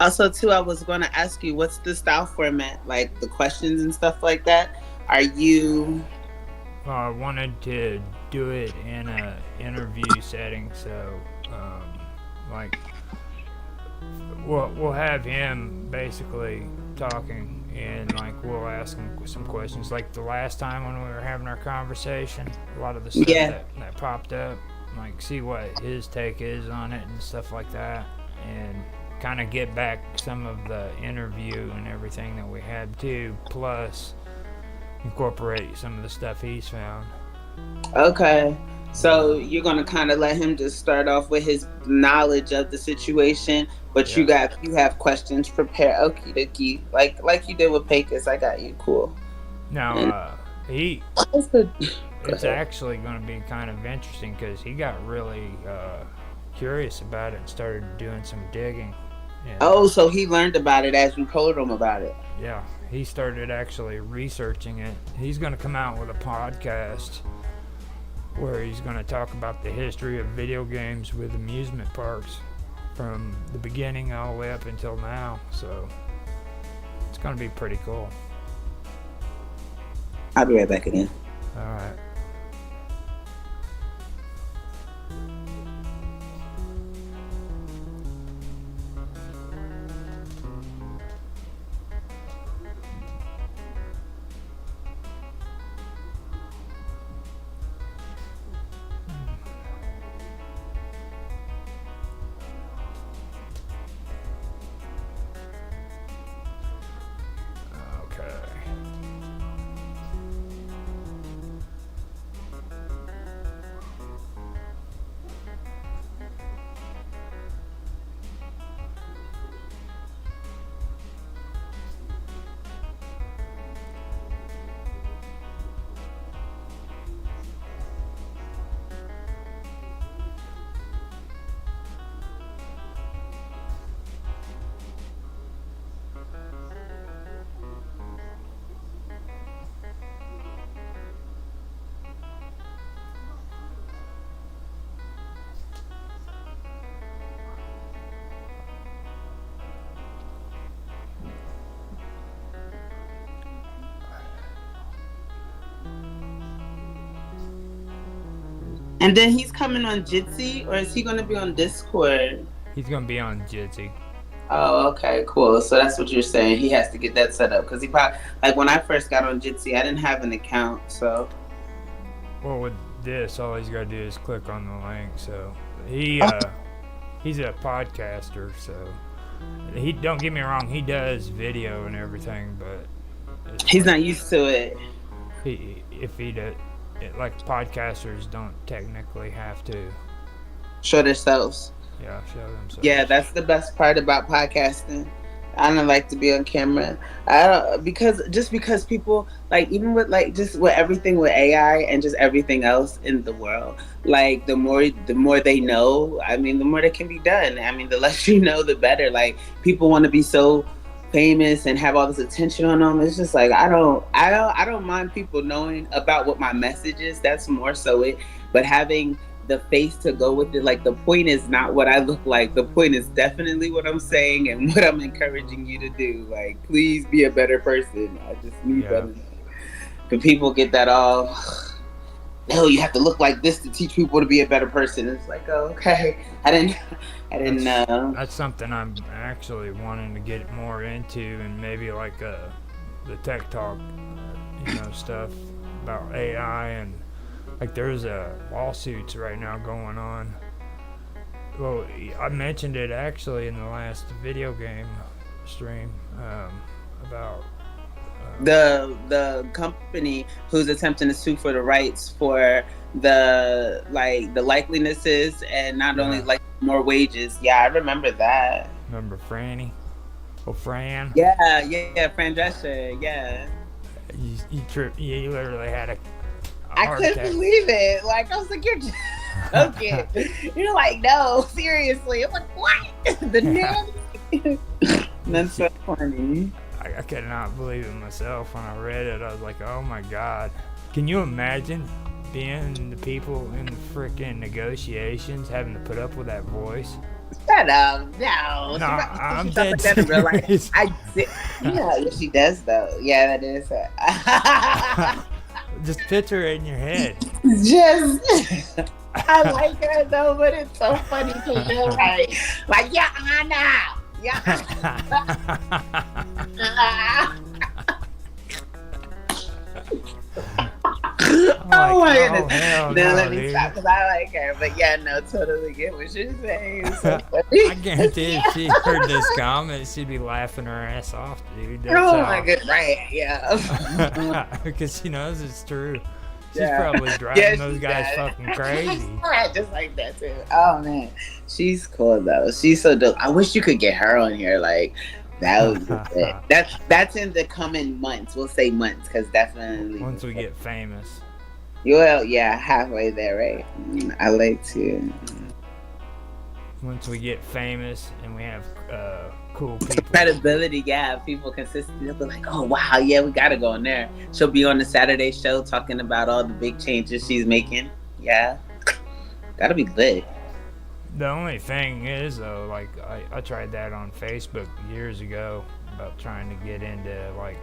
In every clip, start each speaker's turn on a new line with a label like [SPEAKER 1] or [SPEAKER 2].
[SPEAKER 1] Also, too, I was going to ask you, what's the style format, like the questions and stuff like that? Are you
[SPEAKER 2] I wanted to do it in a interview setting, so like we'll have him basically talking, and like we'll ask him some questions. Like the last time when we were having our conversation, a lot of the stuff
[SPEAKER 1] Yeah.
[SPEAKER 2] that popped up, like see what his take is on it and stuff like that, and kind of get back some of the interview and everything that we had too, plus incorporate some of the stuff he's found.
[SPEAKER 1] Okay. So
[SPEAKER 2] Yeah.
[SPEAKER 1] you're gonna kind of let him just start off with his knowledge of the situation, but
[SPEAKER 2] Yeah.
[SPEAKER 1] you have questions prepared. Okie dokie. Like you did with Pecos. I got you. Cool.
[SPEAKER 2] Now,
[SPEAKER 1] And
[SPEAKER 2] he
[SPEAKER 1] that's good. Go
[SPEAKER 2] it's
[SPEAKER 1] ahead.
[SPEAKER 2] actually going to be kind of interesting because he got really curious about it and started doing some digging. And
[SPEAKER 1] Oh, so he learned about it as you told him about it.
[SPEAKER 2] yeah, he started actually researching it. He's going to come out with a podcast where he's going to talk about the history of video games with amusement parks from the beginning all the way up until now. So it's going to be pretty cool.
[SPEAKER 1] I'll be right back again.
[SPEAKER 2] All right. Okay.
[SPEAKER 1] And then he's coming on Jitsi, or is he going to be on Discord?
[SPEAKER 2] He's going to be on Jitsi.
[SPEAKER 1] Oh, okay, cool. So that's what you're saying. He has to get that set up because he probably like when I first got on Jitsi, I didn't have an account. So
[SPEAKER 2] Well, with this, all he's got to do is click on the link. So he
[SPEAKER 1] oh,
[SPEAKER 2] he's a podcaster. So he don't get me wrong, he does video and everything, but it's
[SPEAKER 1] he's
[SPEAKER 2] like
[SPEAKER 1] not used to it.
[SPEAKER 2] he if he did it, like podcasters don't technically have to
[SPEAKER 1] Show themselves.
[SPEAKER 2] show
[SPEAKER 1] Yeah,
[SPEAKER 2] themselves.
[SPEAKER 1] that's the best part about podcasting. I don't like to be on camera. I don't because people like even with like just with everything with AI and just everything else in the world. Like the more they know, I mean, the more that can be done. I mean, the less you know, the better. Like people want to be so famous and have all this attention on them. It's just like I don't mind people knowing about what my message is. That's more so it. But having the face to go with it. Like the point is not what I look like. The point is definitely what I'm saying and what I'm encouraging you to do. Like, please be a better person. I just need
[SPEAKER 2] Yeah,
[SPEAKER 1] better. But people get that all. No, you have to look like this to teach people to be a better person. It's like, oh, okay. I didn't
[SPEAKER 2] that's
[SPEAKER 1] know.
[SPEAKER 2] that's something I'm actually wanting to get more into, and maybe like the tech talk, stuff about AI and like there's lawsuits right now going on. Well, I mentioned it actually in the last video game stream about
[SPEAKER 1] The company who's attempting to sue for the rights for the likelinesses and not only
[SPEAKER 2] yeah.
[SPEAKER 1] like more wages. Yeah, I remember that.
[SPEAKER 2] Remember Franny? Oh, Fran.
[SPEAKER 1] Yeah, yeah, Fran Drescher, yeah.
[SPEAKER 2] You literally had a
[SPEAKER 1] I
[SPEAKER 2] heart
[SPEAKER 1] couldn't
[SPEAKER 2] attack.
[SPEAKER 1] believe it. Like I was like, you're just joking. You're like, no, seriously. I'm like, what? The nanny? That's so funny.
[SPEAKER 2] I could not believe it myself when I read it. I was like, oh my god. Can you imagine being the people in the freaking negotiations having to put up with that voice?
[SPEAKER 1] Shut up. No.
[SPEAKER 2] No,
[SPEAKER 1] She
[SPEAKER 2] I'm
[SPEAKER 1] talks like
[SPEAKER 2] dead
[SPEAKER 1] that in real life.
[SPEAKER 2] serious.
[SPEAKER 1] I did. Yeah, she does though. Yeah, that is her.
[SPEAKER 2] Just picture it in your head.
[SPEAKER 1] Just I like her though, but it's so funny because you're like, yeah, Anna. Yeah.
[SPEAKER 2] I'm
[SPEAKER 1] Oh my
[SPEAKER 2] like,
[SPEAKER 1] goodness.
[SPEAKER 2] oh hell
[SPEAKER 1] Now
[SPEAKER 2] no,
[SPEAKER 1] let me
[SPEAKER 2] dude.
[SPEAKER 1] stop because I like her. But yeah, no, totally get what you're saying. It's so
[SPEAKER 2] I
[SPEAKER 1] funny.
[SPEAKER 2] guarantee if she heard this comment, she'd be laughing her ass off, dude. That's
[SPEAKER 1] Oh my
[SPEAKER 2] how.
[SPEAKER 1] goodness. Right. Yeah.
[SPEAKER 2] Because she knows it's true. She's
[SPEAKER 1] Yeah.
[SPEAKER 2] probably
[SPEAKER 1] Yeah,
[SPEAKER 2] driving those
[SPEAKER 1] she
[SPEAKER 2] guys
[SPEAKER 1] does.
[SPEAKER 2] fucking crazy.
[SPEAKER 1] Just like that too. Oh man, she's cool though. She's so dope. I wish you could get her on here. Like that would be it. That's in the coming months. We'll say months because definitely
[SPEAKER 2] Once we get famous.
[SPEAKER 1] well, yeah, halfway there, right? I like to.
[SPEAKER 2] Once we get famous and we have cool people.
[SPEAKER 1] Credibility, yeah. People consistently they'll be like, "Oh wow, yeah, we gotta go in there." She'll be on the Saturday show talking about all the big changes she's making. Yeah, that'll be lit.
[SPEAKER 2] The only thing is though, like I tried that on Facebook years ago about trying to get into like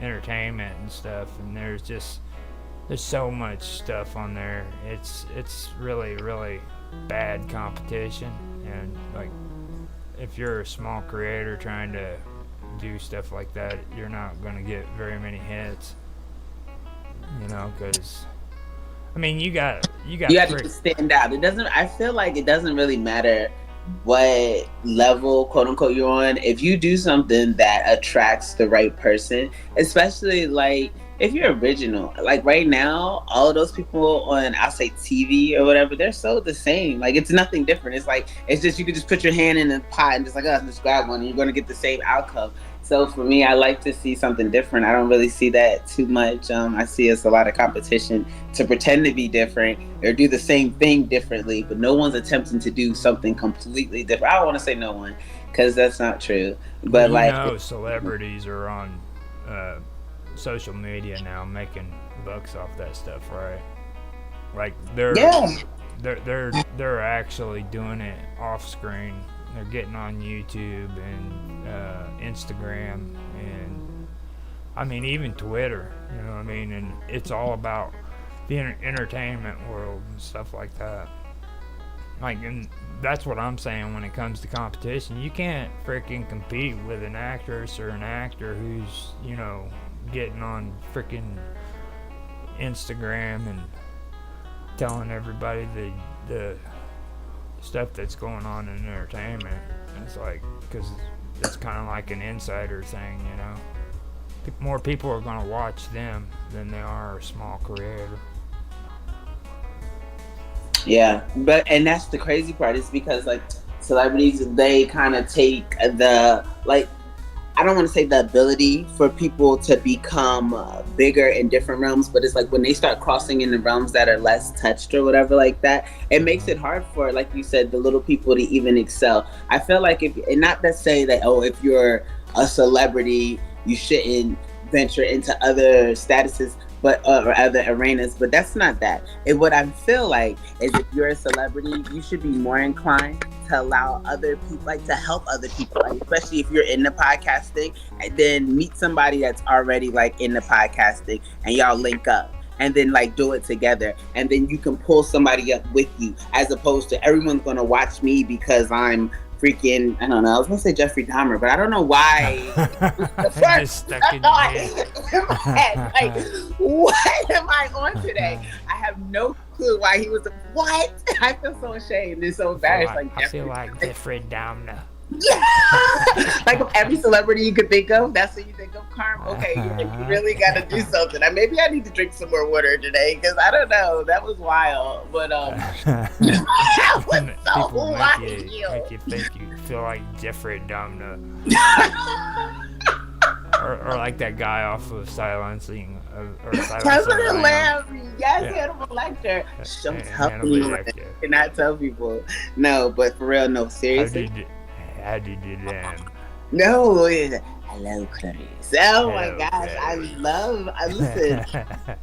[SPEAKER 2] entertainment and stuff, and there's so much stuff on there. It's really bad competition, and like if you're a small creator trying to do stuff like that, you're not gonna get very many hits. You know, because I mean, you got
[SPEAKER 1] You have to stand out. It doesn't. I feel like it doesn't really matter what level, quote unquote, you're on. If you do something that attracts the right person, especially like if you're original, like right now, all of those people on, I'll say TV or whatever, they're so the same. Like it's nothing different. It's like it's just you could just put your hand in the pot and just like, oh, just grab one, and you're gonna get the same outcome. So for me, I like to see something different. I don't really see that too much. I see it's a lot of competition to pretend to be different or do the same thing differently, but no one's attempting to do something completely different. I don't want to say no one because that's not true. But
[SPEAKER 2] celebrities are on social media now making bucks off that stuff, right? Like they're actually doing it off screen. They're getting on YouTube and Instagram and I mean even Twitter, you know what I mean? And it's all about the entertainment world and stuff like that. Like, and that's what I'm saying when it comes to competition. You can't freaking compete with an actress or an actor who's, you know, getting on freaking Instagram and telling everybody the stuff that's going on in entertainment. It's like, because it's kind of like an insider thing, you know. More people are going to watch them than they are a small creator.
[SPEAKER 1] Yeah, and that's the crazy part is because like celebrities, they kind of take the like, I don't want to say the ability for people to become bigger in different realms, but it's like when they start crossing into realms that are less touched or whatever like that, it makes it hard for, like you said, the little people to even excel. I feel like and not to say that, oh, if you're a celebrity, you shouldn't venture into other statuses, but or other arenas, but that's not that. And what I feel like is if you're a celebrity, you should be more inclined to allow other people, like to help other people, like, especially if you're in the podcasting, and then meet somebody that's already like in the podcasting and y'all link up and then like do it together, and then you can pull somebody up with you, as opposed to everyone's gonna watch me because I'm freaking, I don't know, I was gonna say Jeffrey Dahmer, but I don't know why.
[SPEAKER 2] Just stuck in your head.
[SPEAKER 1] Like, what am I on today? I have no clue why he was what? I feel so ashamed and so embarrassed.
[SPEAKER 2] I feel like Jeffrey Dahmer.
[SPEAKER 1] Yeah. Like every celebrity you could think of, that's what you think of, Carm. Okay, you really got to do something. Maybe I need to drink some more water today because I don't know. That was wild, but that was so wild.
[SPEAKER 2] Make you think you feel like Jeffrey Dahmer, or like that guy off of Silencing or Silencing the
[SPEAKER 1] Lambs. Yes, Hannibal Lecter. Don't tell anyone. Cannot tell people. No, but for real, no, seriously.
[SPEAKER 2] How did you do that?
[SPEAKER 1] No, Hello, Clarice. Oh my
[SPEAKER 2] Hello,
[SPEAKER 1] gosh,
[SPEAKER 2] Clarice.
[SPEAKER 1] I listen.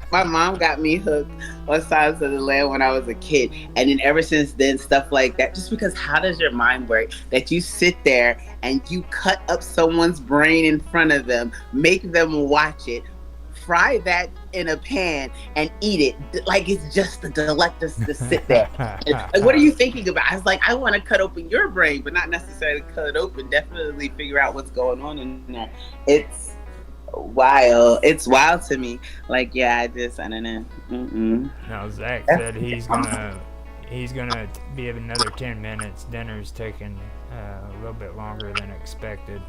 [SPEAKER 1] My mom got me hooked on Silence of the Land when I was a kid. And then ever since then, stuff like that. Just because how does your mind work that you sit there and you cut up someone's brain in front of them, make them watch it, fry that in a pan and eat it like it's just a delight just to sit there. Like, what are you thinking about? I was like, I want to cut open your brain, but not necessarily cut it open. Definitely figure out what's going on in there. It's wild. It's wild to me. Like, yeah, I don't know. Mm-mm.
[SPEAKER 2] Now Zach said he's gonna be another 10 minutes. Dinner's taking a little bit longer than expected.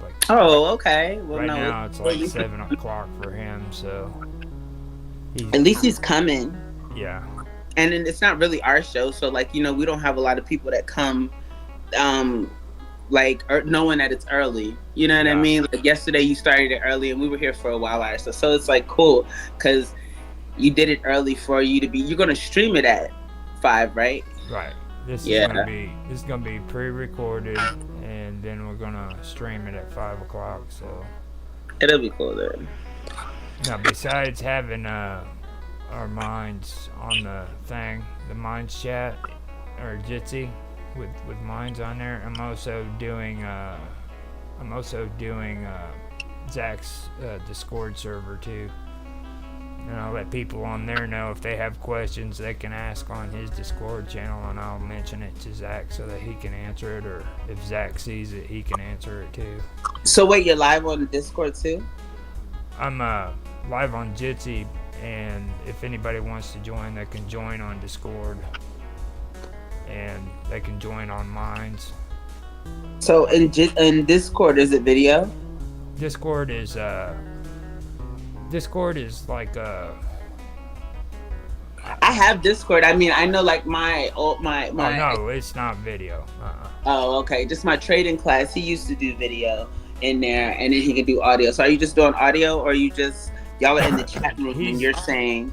[SPEAKER 2] Like
[SPEAKER 1] Oh, okay. Well,
[SPEAKER 2] right
[SPEAKER 1] no.
[SPEAKER 2] now, it's like 7 o'clock for him. So he's
[SPEAKER 1] At least he's coming.
[SPEAKER 2] yeah.
[SPEAKER 1] And then it's not really our show, so like we don't have a lot of people that come, um, knowing that it's early. You know what I
[SPEAKER 2] Yeah.
[SPEAKER 1] mean? Like yesterday, you started it early, and we were here for a while ourselves. So it's like cool because you did it early for you to be. You're gonna stream it at 5, right?
[SPEAKER 2] Right. This
[SPEAKER 1] Yeah.
[SPEAKER 2] is gonna be pre-recorded, and then we're gonna stream it at 5 o'clock. So
[SPEAKER 1] It'll be cool then.
[SPEAKER 2] now, besides having our minds on the thing, the minds chat or Jitsi with minds on there, I'm also doing Zach's Discord server too. And I'll let people on there know if they have questions they can ask on his Discord channel, and I'll mention it to Zach so that he can answer it, or if Zach sees it, he can answer it too.
[SPEAKER 1] So wait, you're live on Discord too?
[SPEAKER 2] I'm live on Jitsi, and if anybody wants to join, they can join on Discord, and they can join on Minds.
[SPEAKER 1] So in Discord, is it video?
[SPEAKER 2] Discord is like
[SPEAKER 1] I have Discord. I mean, I know like my.
[SPEAKER 2] Oh no, it's not video.
[SPEAKER 1] Oh, okay. Just my trading class. He used to do video in there, and then he could do audio. So are you just doing audio, or you just y'all are in the chat room and you're saying?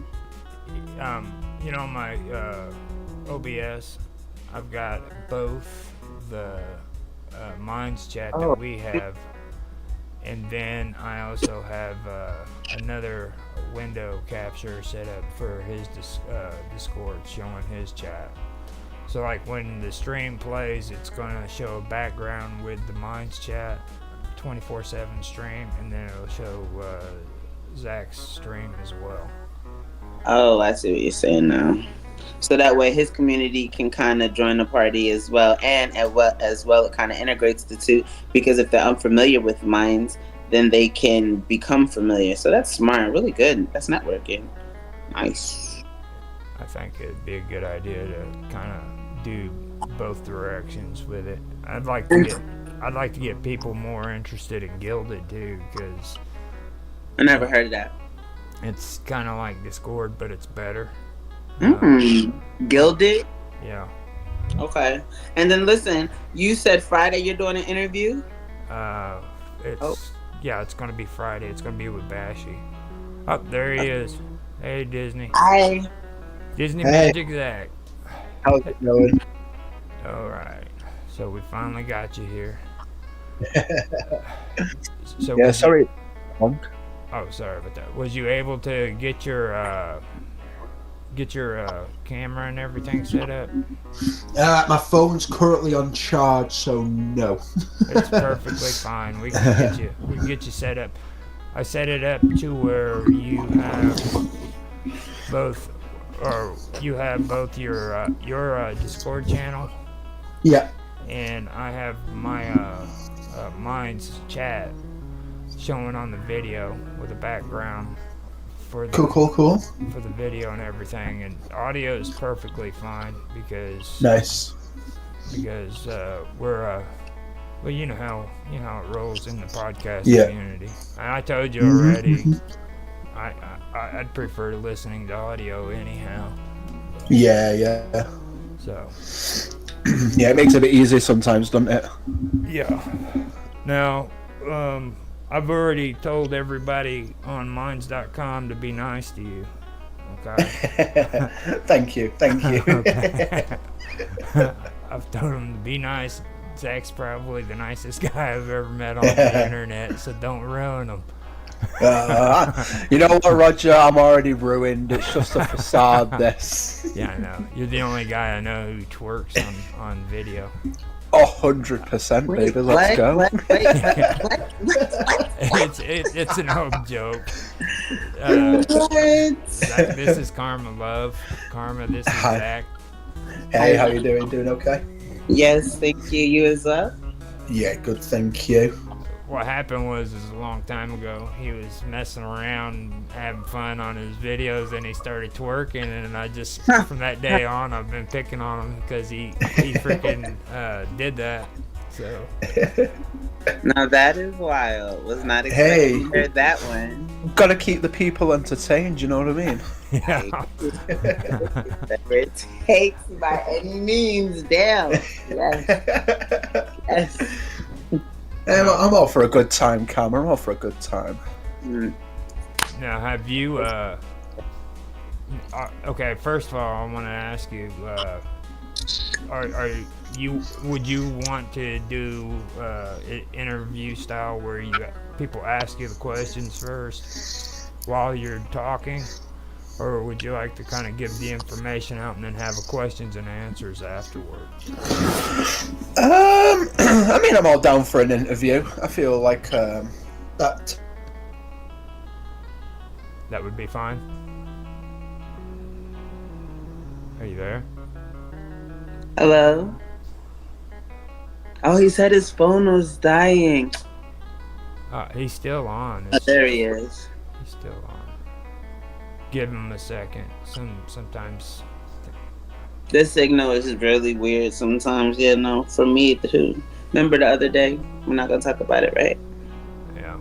[SPEAKER 2] My OBS. I've got both the Minds chat that we have, and then I also have another window capture set up for his Discord showing his chat. So like when the stream plays, it's gonna show a background with the Minds chat, 24/7 stream, and then it'll show Zach's stream as well.
[SPEAKER 1] Oh, I see what you're saying now. So that way his community can kind of join the party as well, and as well it kind of integrates the two, because if they're unfamiliar with Minds, then they can become familiar. So that's smart, really good. That's networking. Nice.
[SPEAKER 2] I think it'd be a good idea to kind of do both directions with it. I'd like to get people more interested in Gilded too, because
[SPEAKER 1] I never heard of that.
[SPEAKER 2] it's kind of like Discord, but it's better.
[SPEAKER 1] Gilded?
[SPEAKER 2] Yeah.
[SPEAKER 1] Okay. And then listen, you said Friday you're doing an interview?
[SPEAKER 2] It's gonna be Friday. It's gonna be with Bashy. Oh, there he is. Hey, Disney.
[SPEAKER 1] Hi.
[SPEAKER 2] Disney Magic Zack.
[SPEAKER 3] How's it going?
[SPEAKER 2] All right. So we finally got you here. So
[SPEAKER 3] Yeah, sorry.
[SPEAKER 2] Oh, sorry about that. Was you able to get your camera and everything set up?
[SPEAKER 3] My phone's currently on charge, so no.
[SPEAKER 2] It's perfectly fine. We can get you set up. I set it up to where you have both your Discord channel.
[SPEAKER 3] Yeah.
[SPEAKER 2] And I have my Minds chat showing on the video with a background for the
[SPEAKER 3] Cool.
[SPEAKER 2] for the video and everything, and audio is perfectly fine because
[SPEAKER 3] Nice.
[SPEAKER 2] we're well, you know how it rolls in the podcast
[SPEAKER 3] Yeah.
[SPEAKER 2] community. And I told you already, I'd prefer listening to audio anyhow.
[SPEAKER 3] Yeah.
[SPEAKER 2] So
[SPEAKER 3] Yeah, it makes it a bit easier sometimes, doesn't it?
[SPEAKER 2] yeah. Now, I've already told everybody on Minds.com to be nice to you. Okay.
[SPEAKER 3] Thank you.
[SPEAKER 2] Okay. I've told them to be nice. Zach's probably the nicest guy I've ever met on the internet, so don't ruin him.
[SPEAKER 3] You know what, Roger? I'm already ruined. It's just a facade, this.
[SPEAKER 2] Yeah, I know. You're the only guy I know who twerks on video.
[SPEAKER 3] 100%, baby. Let's go.
[SPEAKER 2] It's an old joke. Zach, this is Karma Love. Karma, this is
[SPEAKER 3] Hi.
[SPEAKER 2] Zach.
[SPEAKER 3] Hey, how you doing? Doing okay?
[SPEAKER 1] Yes, thank you. You as well?
[SPEAKER 3] Yeah, good, thank you.
[SPEAKER 2] What happened was a long time ago, he was messing around, having fun on his videos, and he started twerking, and I just, from that day on, I've been picking on him because he freaking did that. So.
[SPEAKER 1] Now that is wild. Was not expecting to hear that one.
[SPEAKER 3] Gotta keep the people entertained, you know what I mean?
[SPEAKER 2] Yeah.
[SPEAKER 1] Whatever it takes by any means. Damn. Yes. Yes.
[SPEAKER 3] I'm all for a good time, Cam. I'm all for a good time.
[SPEAKER 2] Now, have you, okay, first of all, I want to ask you, would you want to do interview style where people ask you the questions first while you're talking, or would you like to kind of give the information out and then have a questions and answers afterward?
[SPEAKER 3] I mean, I'm all down for an interview. I feel like that
[SPEAKER 2] would be fine. Are you there?
[SPEAKER 1] Hello? Oh, he said his phone was dying.
[SPEAKER 2] He's still on.
[SPEAKER 1] Oh, there he is.
[SPEAKER 2] He's still on. Give him a second. Sometimes.
[SPEAKER 1] This signal is really weird sometimes, for me too. Remember the other day? We're not gonna talk about it, right?
[SPEAKER 2] Yeah.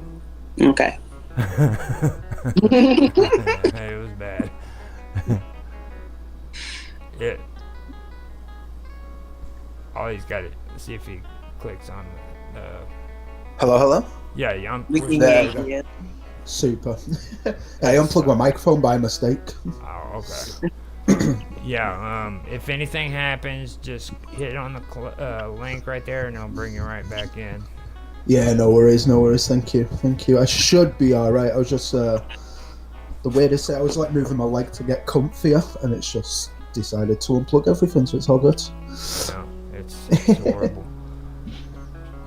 [SPEAKER 1] Okay.
[SPEAKER 2] It was bad. He's got it. See if he clicks on the.
[SPEAKER 3] Hello?
[SPEAKER 2] Yeah,
[SPEAKER 1] we can hear you.
[SPEAKER 3] Super. I unplugged my microphone by mistake.
[SPEAKER 2] Oh, okay. Yeah, if anything happens, just hit on the link right there and it'll bring you right back in.
[SPEAKER 3] Yeah, no worries. Thank you. I should be alright. I was just, the way to say, I was like moving my leg to get comfier, and it's just decided to unplug everything, so it's all good.
[SPEAKER 2] No, it's horrible.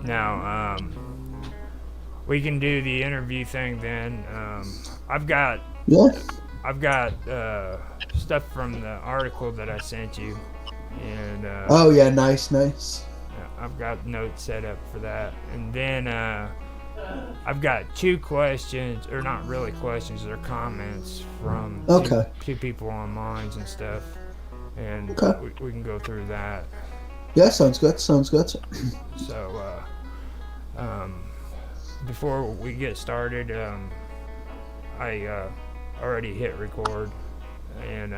[SPEAKER 2] Now, we can do the interview thing then. I've got stuff from the article that I sent you, and
[SPEAKER 3] oh yeah, nice.
[SPEAKER 2] I've got notes set up for that, and then I've got two questions, or not really questions, they're comments from two people online and stuff, and we can go through that.
[SPEAKER 3] Yeah, sounds good.
[SPEAKER 2] So before we get started, I already hit record, and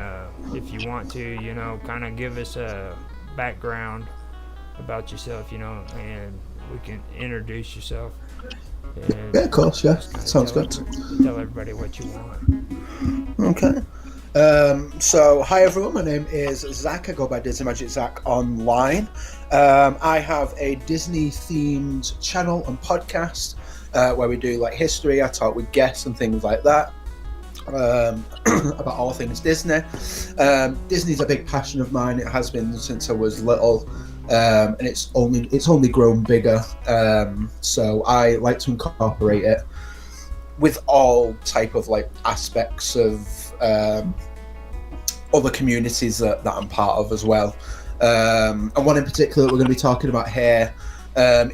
[SPEAKER 2] if you want to, kind of give us a background about yourself, and we can introduce yourself. And
[SPEAKER 3] yeah, of course, yeah. Sounds good.
[SPEAKER 2] Tell everybody what you want.
[SPEAKER 3] Okay. So, hi everyone, my name is Zack. I go by Disney Magic Zack online. I have a Disney-themed channel and podcast where we do like history. I talk with guests and things like that. About all things Disney. Disney's a big passion of mine. It has been since I was little, and it's only grown bigger. So I like to incorporate it with all type of like aspects of other communities that I'm part of as well. And one in particular that we're going to be talking about here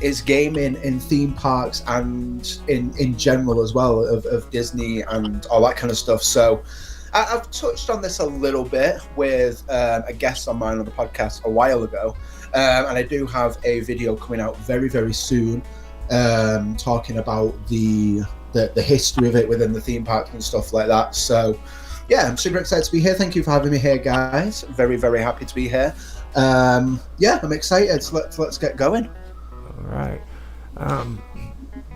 [SPEAKER 3] is gaming in theme parks and in general as well of Disney and all that kind of stuff. So I've touched on this a little bit with a guest on mine on the podcast a while ago, and I do have a video coming out very, very soon talking about the history of it within the theme park and stuff like that. So yeah, I'm super excited to be here. Thank you for having me here, guys. Very, very happy to be here. Yeah, I'm excited. So let's get going.
[SPEAKER 2] All right.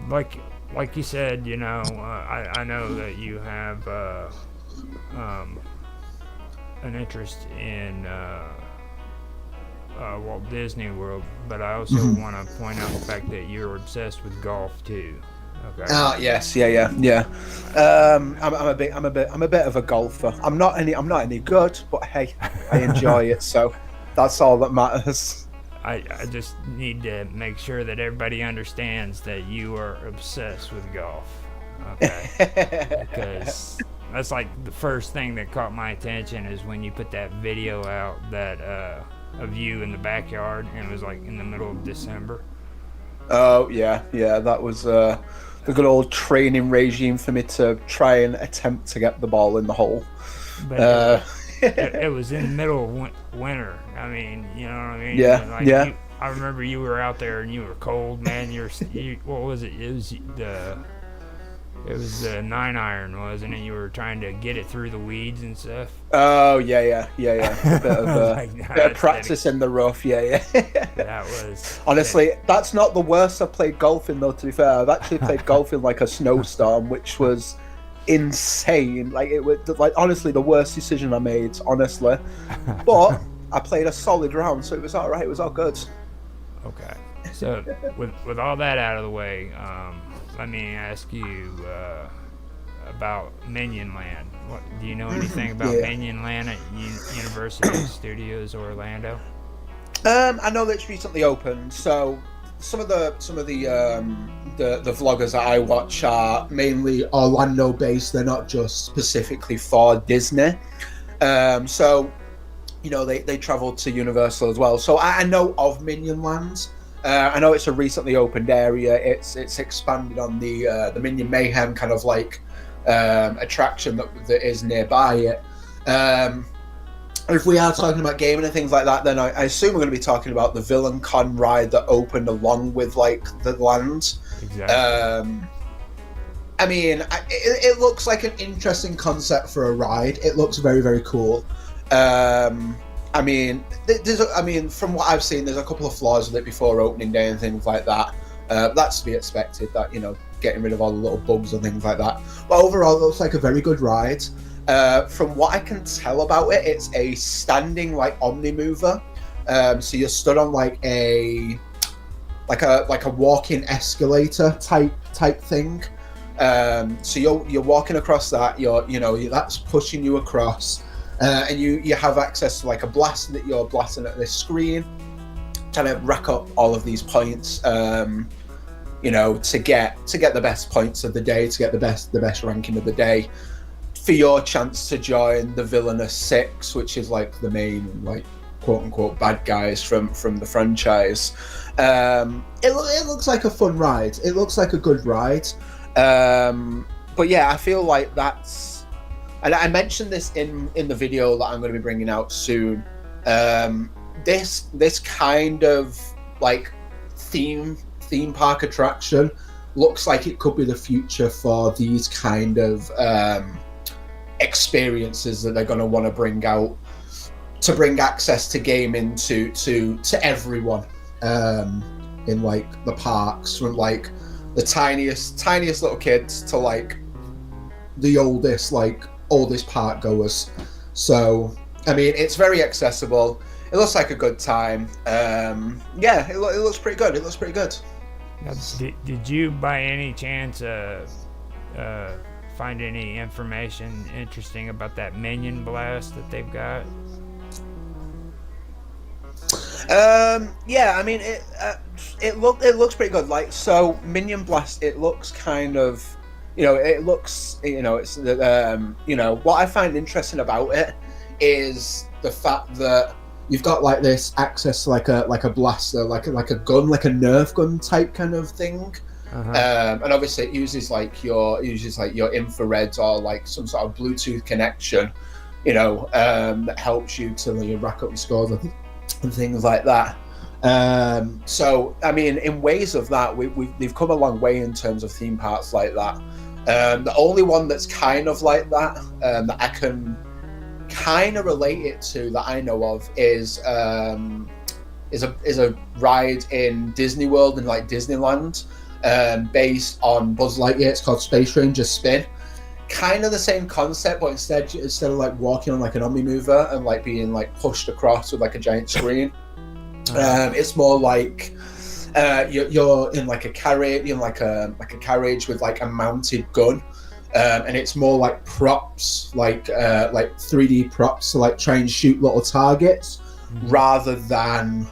[SPEAKER 2] Like you said, I know that you have an interest in Walt Disney World, but I also want to point out the fact that you're obsessed with golf too. Okay.
[SPEAKER 3] Yes, yeah. I'm a bit of a golfer. I'm not any good, but hey, I enjoy it, so that's all that matters.
[SPEAKER 2] I just need to make sure that everybody understands that you are obsessed with golf. Okay. Because that's like the first thing that caught my attention is when you put that video out that of you in the backyard, and it was like in the middle of December.
[SPEAKER 3] Oh yeah, that was the good old training regime for me to try and attempt to get the ball in the hole.
[SPEAKER 2] But it was in the middle of winter. I mean, you know what I mean?
[SPEAKER 3] Yeah,
[SPEAKER 2] like
[SPEAKER 3] yeah.
[SPEAKER 2] I remember you were out there and you were cold, man. What was it? It was the 9-iron, wasn't it? You were trying to get it through the weeds and stuff.
[SPEAKER 3] Oh yeah. A bit of practice in the rough, yeah.
[SPEAKER 2] That was
[SPEAKER 3] honestly, that's not the worst I've played golf in, though. To be fair, I've actually played golf in like a snowstorm, which was insane. Like it was like honestly the worst decision I made, honestly. But I played a solid round, so it was all right. It was all good.
[SPEAKER 2] Okay. So with all that out of the way, let me ask you about Minion Land. Do you know anything about Minion Land at Universal Studios Orlando?
[SPEAKER 3] I know that it's recently opened. So some of the vloggers that I watch are mainly Orlando based. They're not just specifically for Disney. So you know they traveled to Universal as well. So I know of Minion Land. I know it's a recently opened area. It's expanded on the Minion Mayhem kind of like attraction that is nearby it. If we are talking about gaming and things like that, then I assume we're going to be talking about the Villain Con ride that opened along with like the land.
[SPEAKER 2] Exactly.
[SPEAKER 3] I mean, it looks like an interesting concept for a ride. It looks very, very cool. I mean, from what I've seen, there's a couple of flaws with it before opening day and things like that. That's to be expected, that, you know, getting rid of all the little bugs and things like that. But overall, it looks like a very good ride. From what I can tell about it, it's a standing like omni-mover. So you're stood on like a walking escalator type thing. So you're walking across that. That's pushing you across. And you have access to like a blast that you're blasting at this screen, trying to rack up all of these points, to get the best points of the day, to get the best ranking of the day, for your chance to join the Villainous Six, which is like the main like quote unquote bad guys from the franchise. It looks like a fun ride. It looks like a good ride. But yeah, I feel like that's. And I mentioned this in the video that I'm going to be bringing out soon. This kind of like theme park attraction looks like it could be the future for these kind of experiences that they're going to want to bring out to bring access to gaming to everyone in like the parks, from like the tiniest little kids to like the oldest park goers. So I mean, it's very accessible. It looks like a good time. It looks pretty good.
[SPEAKER 2] Did you by any chance find any information interesting about that Minion Blast that they've got?
[SPEAKER 3] I mean, it looks pretty good. Like, so Minion Blast, it looks kind of, it's what I find interesting about it is the fact that you've got like this access to like a blaster, like a gun, like a Nerf gun type kind of thing. Uh-huh. And obviously it uses your infrared or like some sort of Bluetooth connection, that helps you to rack up your scores and things like that. So I mean, in ways of that, we've come a long way in terms of theme parks like that. The only one that's kind of like that, that I can kind of relate it to, that I know of, is a ride in Disney World and like Disneyland, based on Buzz Lightyear. It's called Space Ranger Spin. Kind of the same concept, but instead of like walking on like an omni mover and like being like pushed across with like a giant screen, It's more like you're in like a carriage, carriage with like a mounted gun, and it's more like props, like 3D props to like try and shoot little targets, rather than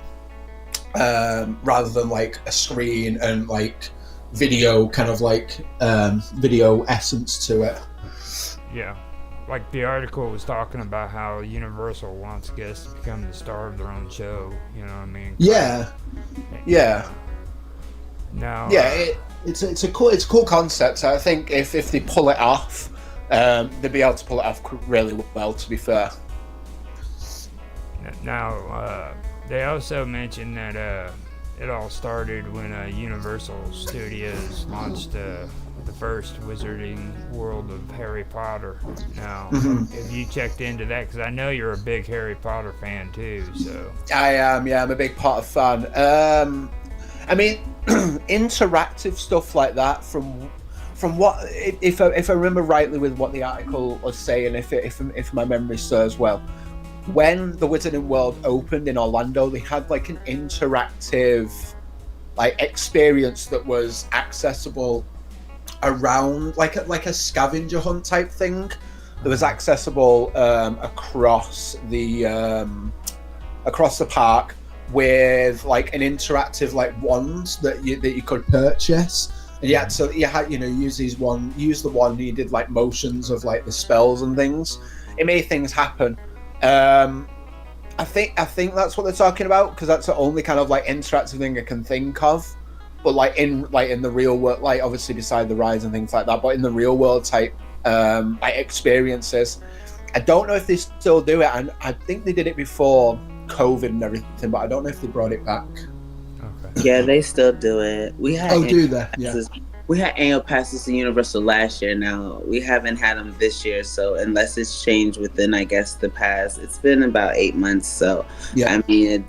[SPEAKER 3] like a screen and like video kind of like video essence to it.
[SPEAKER 2] Yeah. Like the article was talking about how Universal wants guests to become the star of their own show. You know what I mean?
[SPEAKER 3] Yeah.
[SPEAKER 2] Now.
[SPEAKER 3] Yeah, it's a cool concept. I think if they pull it off, they'd be able to pull it off really well. To be fair.
[SPEAKER 2] Now, they also mentioned that it all started when Universal Studios launched the first Wizarding World of Harry Potter. Now, have you checked into that? Because I know you're a big Harry Potter fan too. So
[SPEAKER 3] I am. Yeah, I'm a big Potter fan. I mean, interactive stuff like that. From what, if I remember rightly with what the article was saying, if my memory serves well, when the Wizarding World opened in Orlando, they had like an interactive like experience that was accessible around like a scavenger hunt type thing that was accessible across the park, with like an interactive like wand that you could purchase, and you had use the wand, you did like motions of like the spells and things. It made things happen. I think that's what they're talking about, because that's the only kind of like interactive thing I can think of. But like in the real world, like obviously beside the rides and things like that, but in the real world type like experiences, I don't know if they still do it, and I think they did it before COVID and everything, but I don't know if they brought it back.
[SPEAKER 2] Okay.
[SPEAKER 1] Yeah, they still do it. We had
[SPEAKER 3] do that? Yeah.
[SPEAKER 1] We had annual passes to Universal last year. Now we haven't had them this year, so unless it's changed within, I guess, the past, it's been about 8 months. So
[SPEAKER 3] yeah,
[SPEAKER 1] I mean,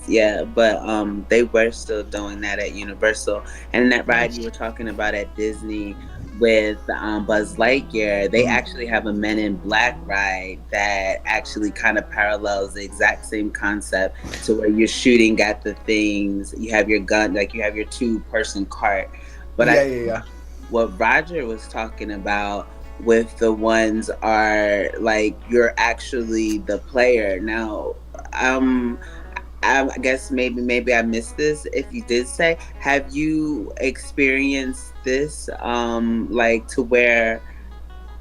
[SPEAKER 1] but they were still doing that at Universal, and that ride you were talking about at Disney with Buzz Lightyear, they actually have a Men in Black ride that actually kind of parallels the exact same concept, to where you're shooting at the things, you have your gun, like you have your 2-person cart, but what Roger was talking about with the ones are like you're actually the player. Now, I guess maybe I missed this. If you did say, have you experienced this like to where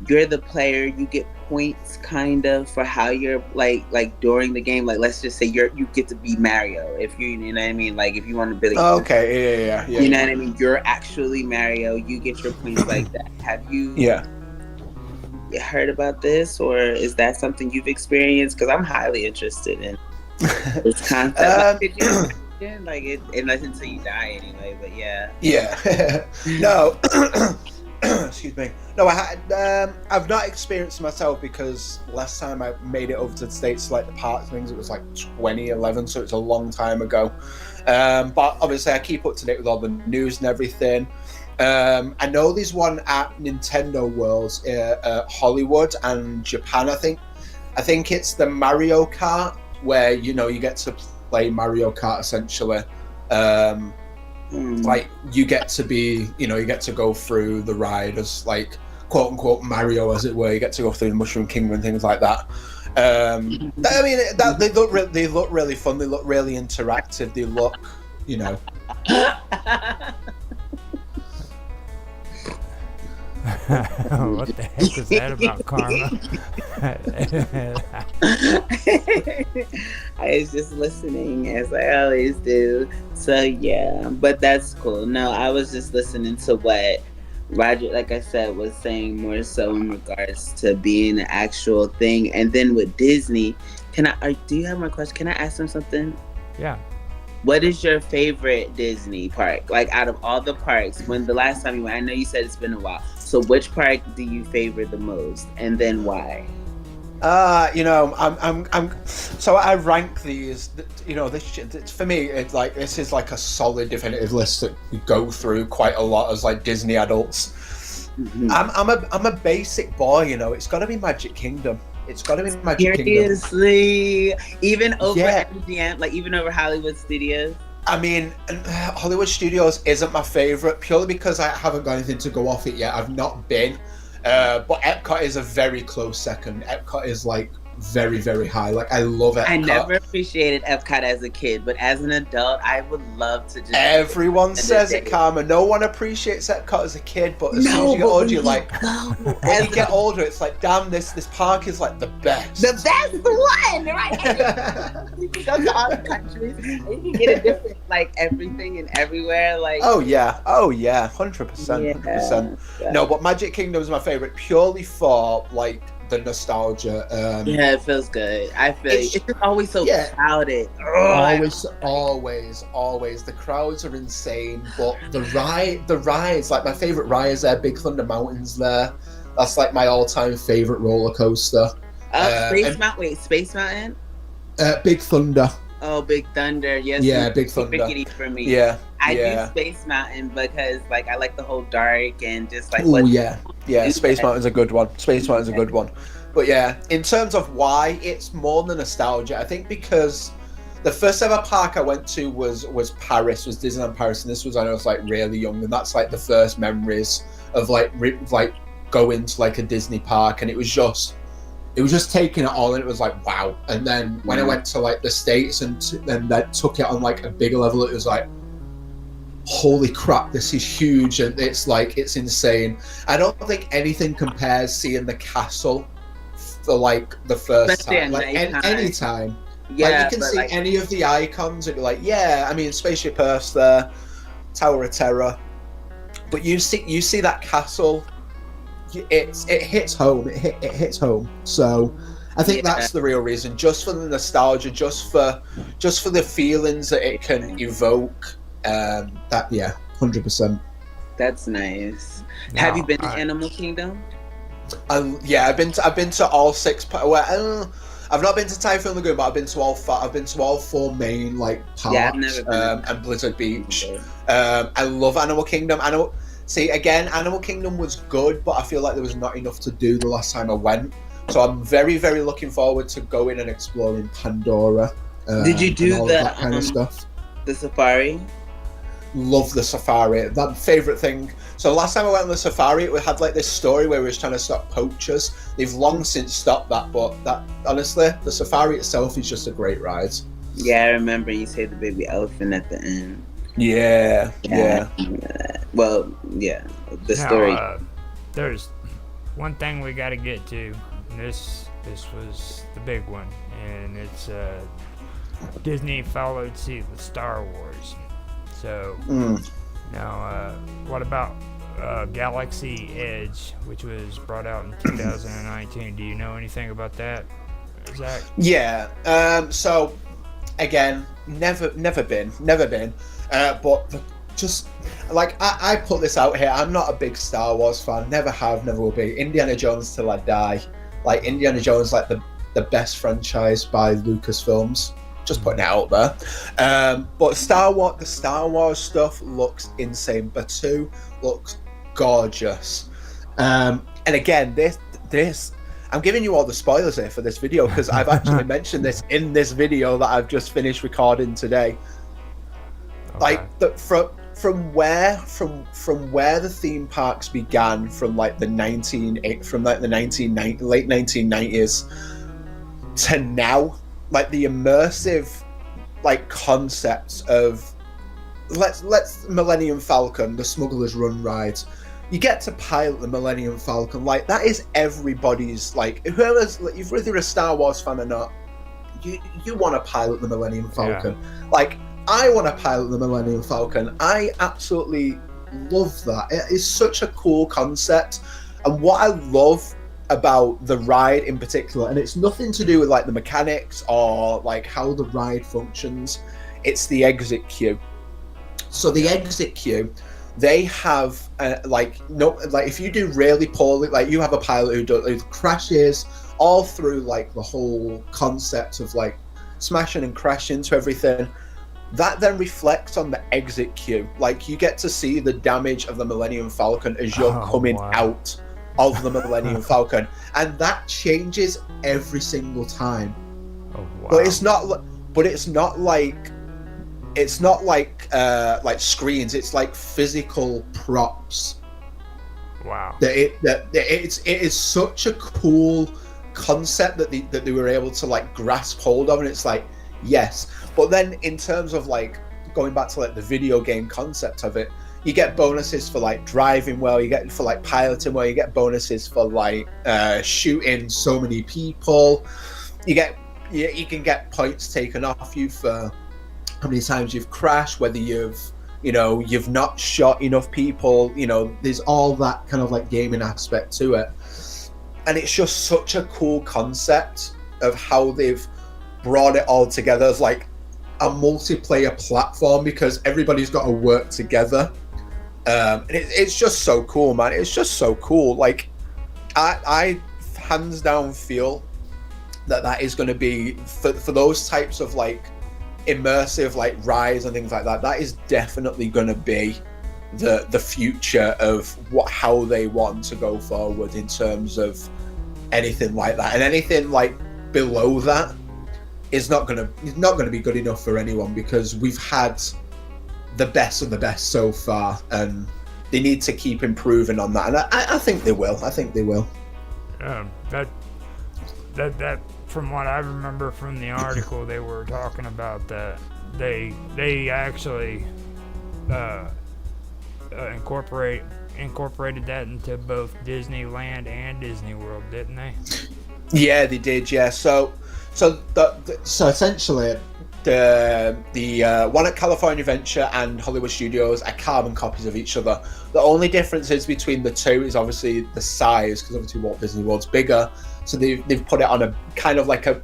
[SPEAKER 1] you're the player, you get points kind of for how you're like during the game, like let's just say you get to be Mario, if you know what I mean, like if you want to be
[SPEAKER 3] yeah,
[SPEAKER 1] you know what I mean, you're actually Mario, you get your points like that. Have you heard about this, or is that something you've experienced? Because I'm highly interested in this concept. Like it, unless until you die anyway, but yeah.
[SPEAKER 3] No. Excuse me. No, I've not experienced it myself, because last time I made it over to the States, like the park things, it was like 2011, so it's a long time ago. But obviously I keep up to date with all the news and everything. I know there's one at Nintendo Worlds, Hollywood and Japan, I think it's the Mario Kart, where you get to play Mario Kart essentially. Like you get to be, you get to go through the ride as like quote unquote Mario, as it were. You get to go through the Mushroom Kingdom and things like that. I mean, they look really fun. They look really interactive. They look,
[SPEAKER 2] What the heck is that about, Karma?
[SPEAKER 1] I was just listening, as I always do. So yeah, but that's cool. No, I was just listening to what Roger, like I said, was saying more so in regards to being an actual thing. And then with Disney, do you have my question? Can I ask them something?
[SPEAKER 2] Yeah.
[SPEAKER 1] What is your favorite Disney park? Like out of all the parks, when the last time you went, I know you said it's been a while. So which park do you favor the most, and then why?
[SPEAKER 3] So I rank these. This for me, it's like this is like a solid, definitive list that we go through quite a lot as like Disney adults. Mm-hmm. I'm a basic boy. It's got to be Magic Kingdom. It's got to be Magic Kingdom.
[SPEAKER 1] Seriously, even over MGM, like even over Hollywood Studios.
[SPEAKER 3] I mean, Hollywood Studios isn't my favorite purely because I haven't got anything to go off it yet. I've not been, but Epcot is a very close second. Epcot is like very, very high. Like I love Epcot.
[SPEAKER 1] I never appreciated Epcot as a kid, but as an adult, I would love to just.
[SPEAKER 3] Everyone says it, Karma. No one appreciates Epcot as a kid, but as soon as you get older, you're like, when you get older, it's like, damn, this park is like the best.
[SPEAKER 1] The best one, right? You can go to other countries and you can get a different, like, everything and everywhere. Like,
[SPEAKER 3] oh yeah, 100%.
[SPEAKER 1] Yeah.
[SPEAKER 3] No, but Magic Kingdom is my favorite purely for like the nostalgia.
[SPEAKER 1] Yeah, it feels good. I feel it's just always so crowded.
[SPEAKER 3] Always. The crowds are insane, but the rides, like my favorite ride is there. Big Thunder Mountain's there. That's like my all-time favorite roller coaster.
[SPEAKER 1] Space Mountain.
[SPEAKER 3] Big Thunder.
[SPEAKER 1] Oh, Big Thunder. Yes.
[SPEAKER 3] Yeah, Big Thunder.
[SPEAKER 1] Rickety for me.
[SPEAKER 3] Yeah.
[SPEAKER 1] I do Space Mountain because like I like the whole dark and just like.
[SPEAKER 3] Oh yeah. Space Mountain's a good one. But yeah, in terms of why, it's more than nostalgia. I think because the first ever park I went to was Paris, was Disneyland Paris, and this was when I was like really young, and that's like the first memories of like going to like a Disney park, and it was just taking it all, and it was like wow. And then when I went to like the States and then that took it on like a bigger level, it was like, holy crap, this is huge, and it's insane. I don't think anything compares seeing the castle for like the first time, like any time. Yeah, like you can see like any of the icons and be like, yeah, I mean, Spaceship Earth's there, Tower of Terror, but you see that castle, it hits home. It hits home. So I think that's the real reason, just for the nostalgia, just for the feelings that it can evoke. 100%.
[SPEAKER 1] That's nice. Have you been to Animal Kingdom?
[SPEAKER 3] Yeah, I've been to all 6. Well, I've not been to Typhoon Lagoon, but I've been to all 4 main like parks. Yeah, I've never been. And Blizzard Beach. Okay. I love Animal Kingdom. Animal Kingdom was good, but I feel like there was not enough to do the last time I went. So I'm very, very looking forward to going and exploring Pandora.
[SPEAKER 1] Did you do
[SPEAKER 3] that kind of stuff?
[SPEAKER 1] The safari?
[SPEAKER 3] Love the safari. That favorite thing. So last time I went on the safari, we had like this story where we was trying to stop poachers. They've long since stopped that, but that honestly, the safari itself is just a great ride.
[SPEAKER 1] Yeah, I remember you say the baby elephant at the end.
[SPEAKER 3] Yeah.
[SPEAKER 1] Well, yeah, the story.
[SPEAKER 2] There's one thing we got to get to. This was the big one, and it's Disney followed suit with Star Wars. So now, what about Galaxy Edge, which was brought out in 2019? Do you know anything about that, Zach?
[SPEAKER 3] Yeah. So again, never been. But just like I put this out here, I'm not a big Star Wars fan. Never have, never will be. Indiana Jones till I die. Like Indiana Jones, like the best franchise by Lucasfilms. Just putting it out there. But the Star Wars stuff looks insane. Batuu looks gorgeous. And again, this I'm giving you all the spoilers here for this video because I've actually mentioned this in this video that I've just finished recording today. Okay. Like from where the theme parks began, from like the late 1990s to now, like the immersive like concepts of let's Millennium Falcon, the Smuggler's Run ride. You get to pilot the Millennium Falcon, like that is everybody's, like whoever's, like, if you're a Star Wars fan or not, you want to pilot the Millennium Falcon. Yeah. Like I want to pilot the Millennium Falcon. I absolutely love that. It is such a cool concept, and what I love about the ride in particular, and it's nothing to do with like the mechanics or like how the ride functions, it's the exit queue. So the exit queue, they have if you do really poorly, like you have a pilot who crashes all through like the whole concept of like smashing and crashing into everything, that then reflects on the exit queue. Like you get to see the damage of the Millennium Falcon as you're coming out of the Millennium Falcon, and that changes every single time. Oh, wow. But it's not like it's not like screens. It's like physical props.
[SPEAKER 2] Wow.
[SPEAKER 3] It is such a cool concept that they were able to like grasp hold of, and it's like, yes. But then in terms of like going back to like the video game concept of it, you get bonuses for like driving well, you get for like piloting well, you get bonuses for like shooting so many people. You can get points taken off you for how many times you've crashed, whether you've not shot enough people. There's all that kind of like gaming aspect to it, and it's just such a cool concept of how they've brought it all together as like a multiplayer platform, because everybody's got to work together. And it's just so cool, man. It's just so cool. Like, I hands down feel that is going to be for those types of like immersive like rides and things like that. That is definitely going to be the future of how they want to go forward in terms of anything like that. And anything like below that is not going to be good enough for anyone, because we've had the best of the best so far, and they need to keep improving on that. And I think they will.
[SPEAKER 2] That from what I remember from the article, they were talking about that they actually incorporated that into both Disneyland and Disney World, didn't they?
[SPEAKER 3] Yeah, they did. Yeah. So essentially, the one at California Adventure and Hollywood Studios are carbon copies of each other. The only differences between the two is obviously the size, because obviously Walt Disney World's bigger, so they've put it on a kind of like a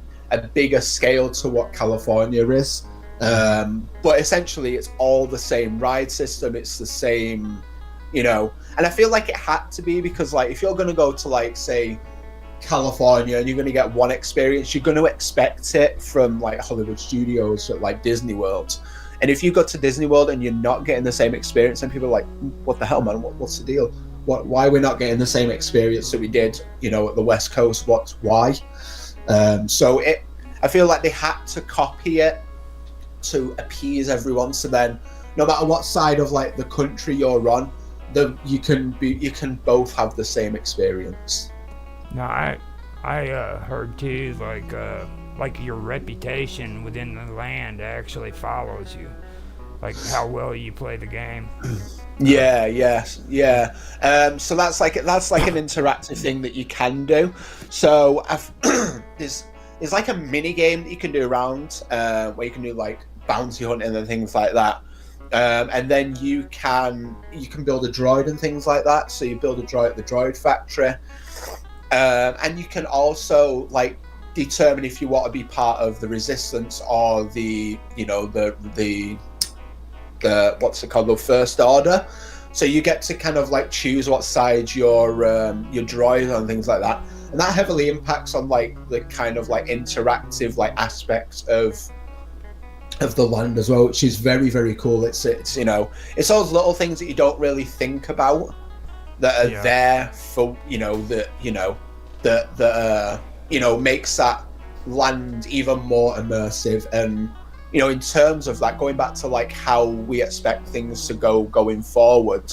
[SPEAKER 3] bigger scale to what California is. But essentially, it's all the same ride system. It's the same, and I feel like it had to be, because like if you're going to go to like say California and you're going to get one experience, you're going to expect it from like Hollywood Studios or like Disney World. And if you go to Disney World and you're not getting the same experience, and people are like, what the hell, man, what's the deal, why are we not getting the same experience that we did at the West Coast? Why? So I feel like they had to copy it to appease everyone, so then no matter what side of like the country you're on, you can both have the same experience.
[SPEAKER 2] No, I heard too, like your reputation within the land actually follows you, like how well you play the game.
[SPEAKER 3] Yeah. So that's like an interactive thing that you can do. So there's like a mini game that you can do around where you can do like bounty hunting and things like that. And then you can build a droid and things like that. So you build a droid at the droid factory. And you can also like determine if you want to be part of the resistance or the what's it called, the first order. So you get to kind of like choose what side your droid and things like that. And that heavily impacts on like the kind of like interactive like aspects of the land as well, which is very, very cool. It's those little things that you don't really think about that are there for that makes that land even more immersive. And in terms of that, going back to like how we expect things to go going forward,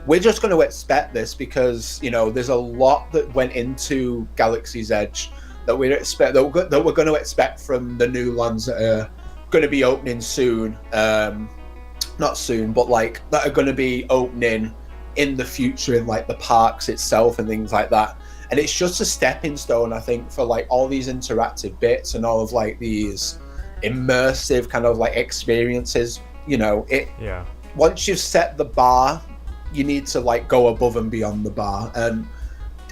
[SPEAKER 3] we're just going to expect this because there's a lot that went into Galaxy's Edge that we're going to expect from the new lands that are going to be opening soon. Not soon, but like that are going to be opening in the future in like the parks itself and things like that. And it's just a stepping stone, I think, for like all these interactive bits and all of like these immersive kind of like experiences. Once you've set the bar, you need to like go above and beyond the bar. And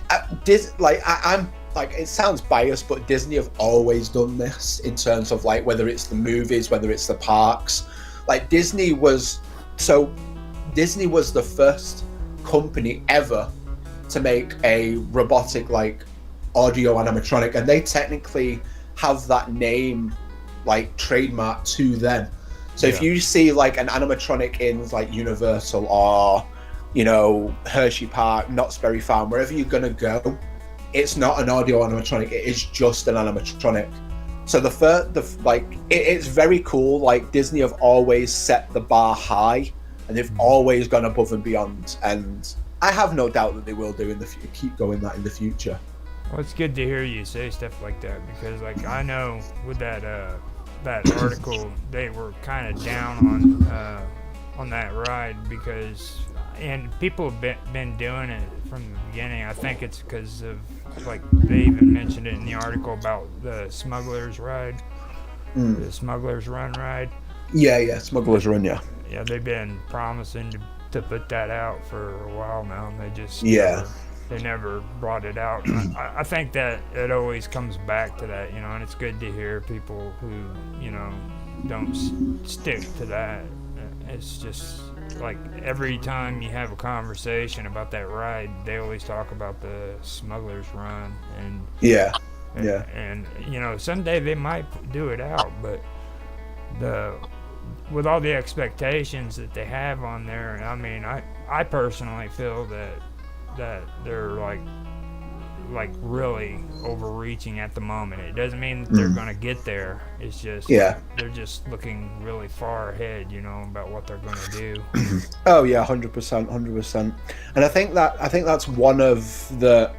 [SPEAKER 3] I'm like, it sounds biased, but Disney have always done this in terms of like whether it's the movies, whether it's the parks. Like Disney was the first company ever to make a robotic like audio animatronic, and they technically have that name like trademark to them. So if you see like an animatronic in like Universal or Hershey Park, Knott's Berry Farm, wherever you're gonna go, it's not an audio animatronic, it is just an animatronic. So it's very cool. Like Disney have always set the bar high, and they've always gone above and beyond. And I have no doubt that they will do keep going that in the future.
[SPEAKER 2] Well, it's good to hear you say stuff like that, because like I know with that article they were kind of down on that ride, because and people have been doing it from the beginning. I think it's because of, like, they even mentioned it in the article about the Smuggler's Ride, the Smuggler's Run ride.
[SPEAKER 3] Yeah, Smuggler's Run, yeah.
[SPEAKER 2] Yeah, they've been promising to put that out for a while now, and they just they never brought it out. I think that it always comes back to that, and it's good to hear people who, don't stick to that. It's just like every time you have a conversation about that ride, they always talk about the Smuggler's Run, and someday they might do it out, but with all the expectations that they have on there, I mean, I personally feel that they're like really overreaching at the moment. It doesn't mean that they're gonna get there. It's just they're just looking really far ahead, about what they're gonna do.
[SPEAKER 3] Oh yeah, 100%. And I think that's one of the.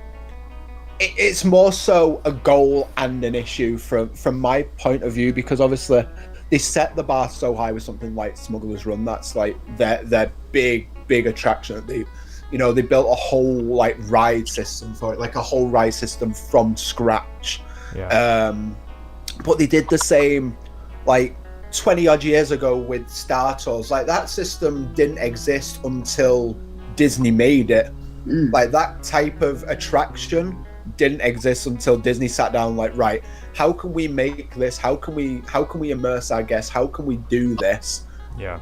[SPEAKER 3] It's more so a goal and an issue from my point of view, because obviously they set the bar so high with something like Smuggler's Run. That's like their big attraction. They built a whole like ride system for it, like a whole ride system from scratch.
[SPEAKER 2] Yeah.
[SPEAKER 3] But they did the same like 20 odd years ago with Star Tours. Like that system didn't exist until Disney made it. Like that type of attraction didn't exist until Disney sat down like, right, how can we make this? How can we immerse our guests? How can we do this?
[SPEAKER 2] Yeah.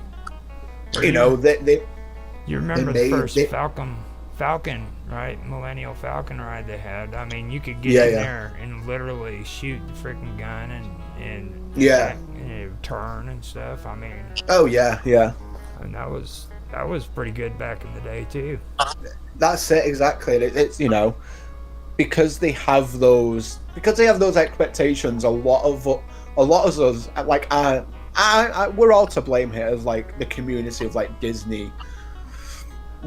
[SPEAKER 3] You
[SPEAKER 2] remember the first Falcon, right? Millennial Falcon ride they had. I mean, you could get in there and literally shoot the freaking gun and it would turn and stuff. I mean.
[SPEAKER 3] Oh yeah.
[SPEAKER 2] And that was pretty good back in the day too.
[SPEAKER 3] That's it, exactly. It's because they have those expectations. A lot of us, like we're all to blame here as like the community of like Disney.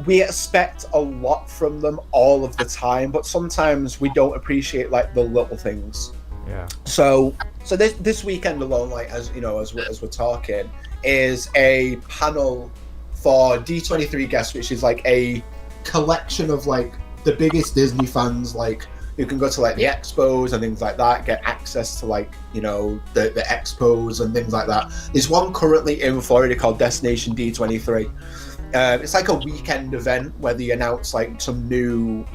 [SPEAKER 3] We expect a lot from them all of the time, but sometimes we don't appreciate like the little things.
[SPEAKER 2] Yeah.
[SPEAKER 3] So this weekend alone, like as we're talking, is a panel for D23 guests, which is like a collection of like the biggest Disney fans, like who can go to like the expos and things like that, get access to like the expos and things like that. There's one currently in Florida called Destination D23. It's like a weekend event where they announce like some new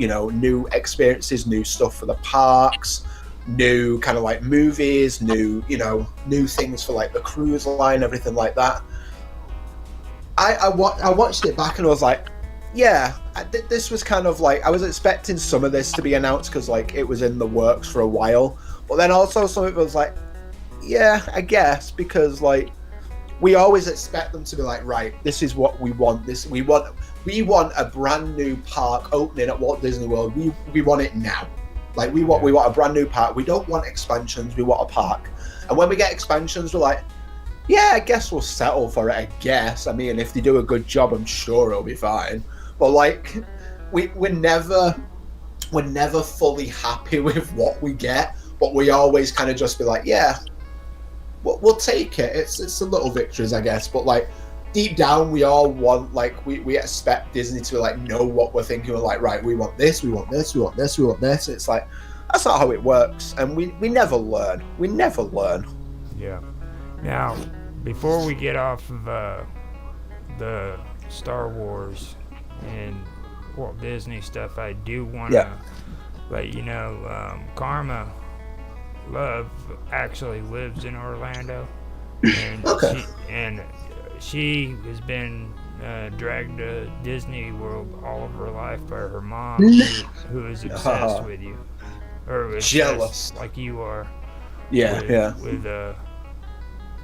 [SPEAKER 3] experiences, new stuff for the parks, new kind of like movies, new things for like the cruise line, everything like that. I watched it back and I was like, yeah, this was kind of like, I was expecting some of this to be announced because like it was in the works for a while, but then also some of it was like, yeah, I guess, because like we always expect them to be like, right, this is what we want. We want a brand new park opening at Walt Disney World. We want it now. Like we want a brand new park. We don't want expansions. We want a park. And when we get expansions, we're like, yeah, I guess we'll settle for it. I guess. I mean, if they do a good job, I'm sure it'll be fine. But like, we're never fully happy with what we get. But we always kind of just be like, yeah, we'll take it. It's the little victories, I guess. But like deep down, we all want, like, we expect Disney to like know what we're thinking. We're like, right, we want this, we want this, we want this, we want this. It's like, that's not how it works, and we never learn. We never learn.
[SPEAKER 2] Yeah. Now, before we get off of the Star Wars and Walt Disney stuff, I do want to let you know, Karma Love actually lives in Orlando, and she has been dragged to Disney World all of her life by her mom, who is obsessed with you, or
[SPEAKER 3] jealous
[SPEAKER 2] like you are.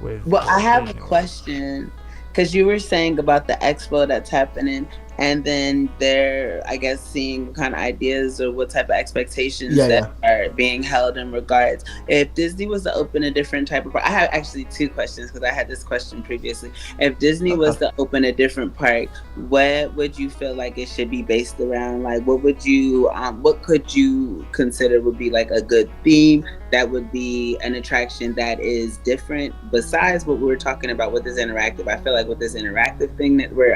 [SPEAKER 1] Well, I have a question, because you were saying about the expo that's happening. and then they're, I guess, seeing what kind of ideas or what type of expectations
[SPEAKER 3] Yeah,
[SPEAKER 1] that
[SPEAKER 3] yeah.
[SPEAKER 1] are being held in regards. If Disney was to open a different type of park, I have actually two questions because I had this question previously. If Disney
[SPEAKER 3] Okay.
[SPEAKER 1] was to open a different park, what would you feel like it should be based around? Like, what could you consider would be like a good theme that would be an attraction that is different besides what we were talking about with this interactive? I feel like with this interactive thing that we're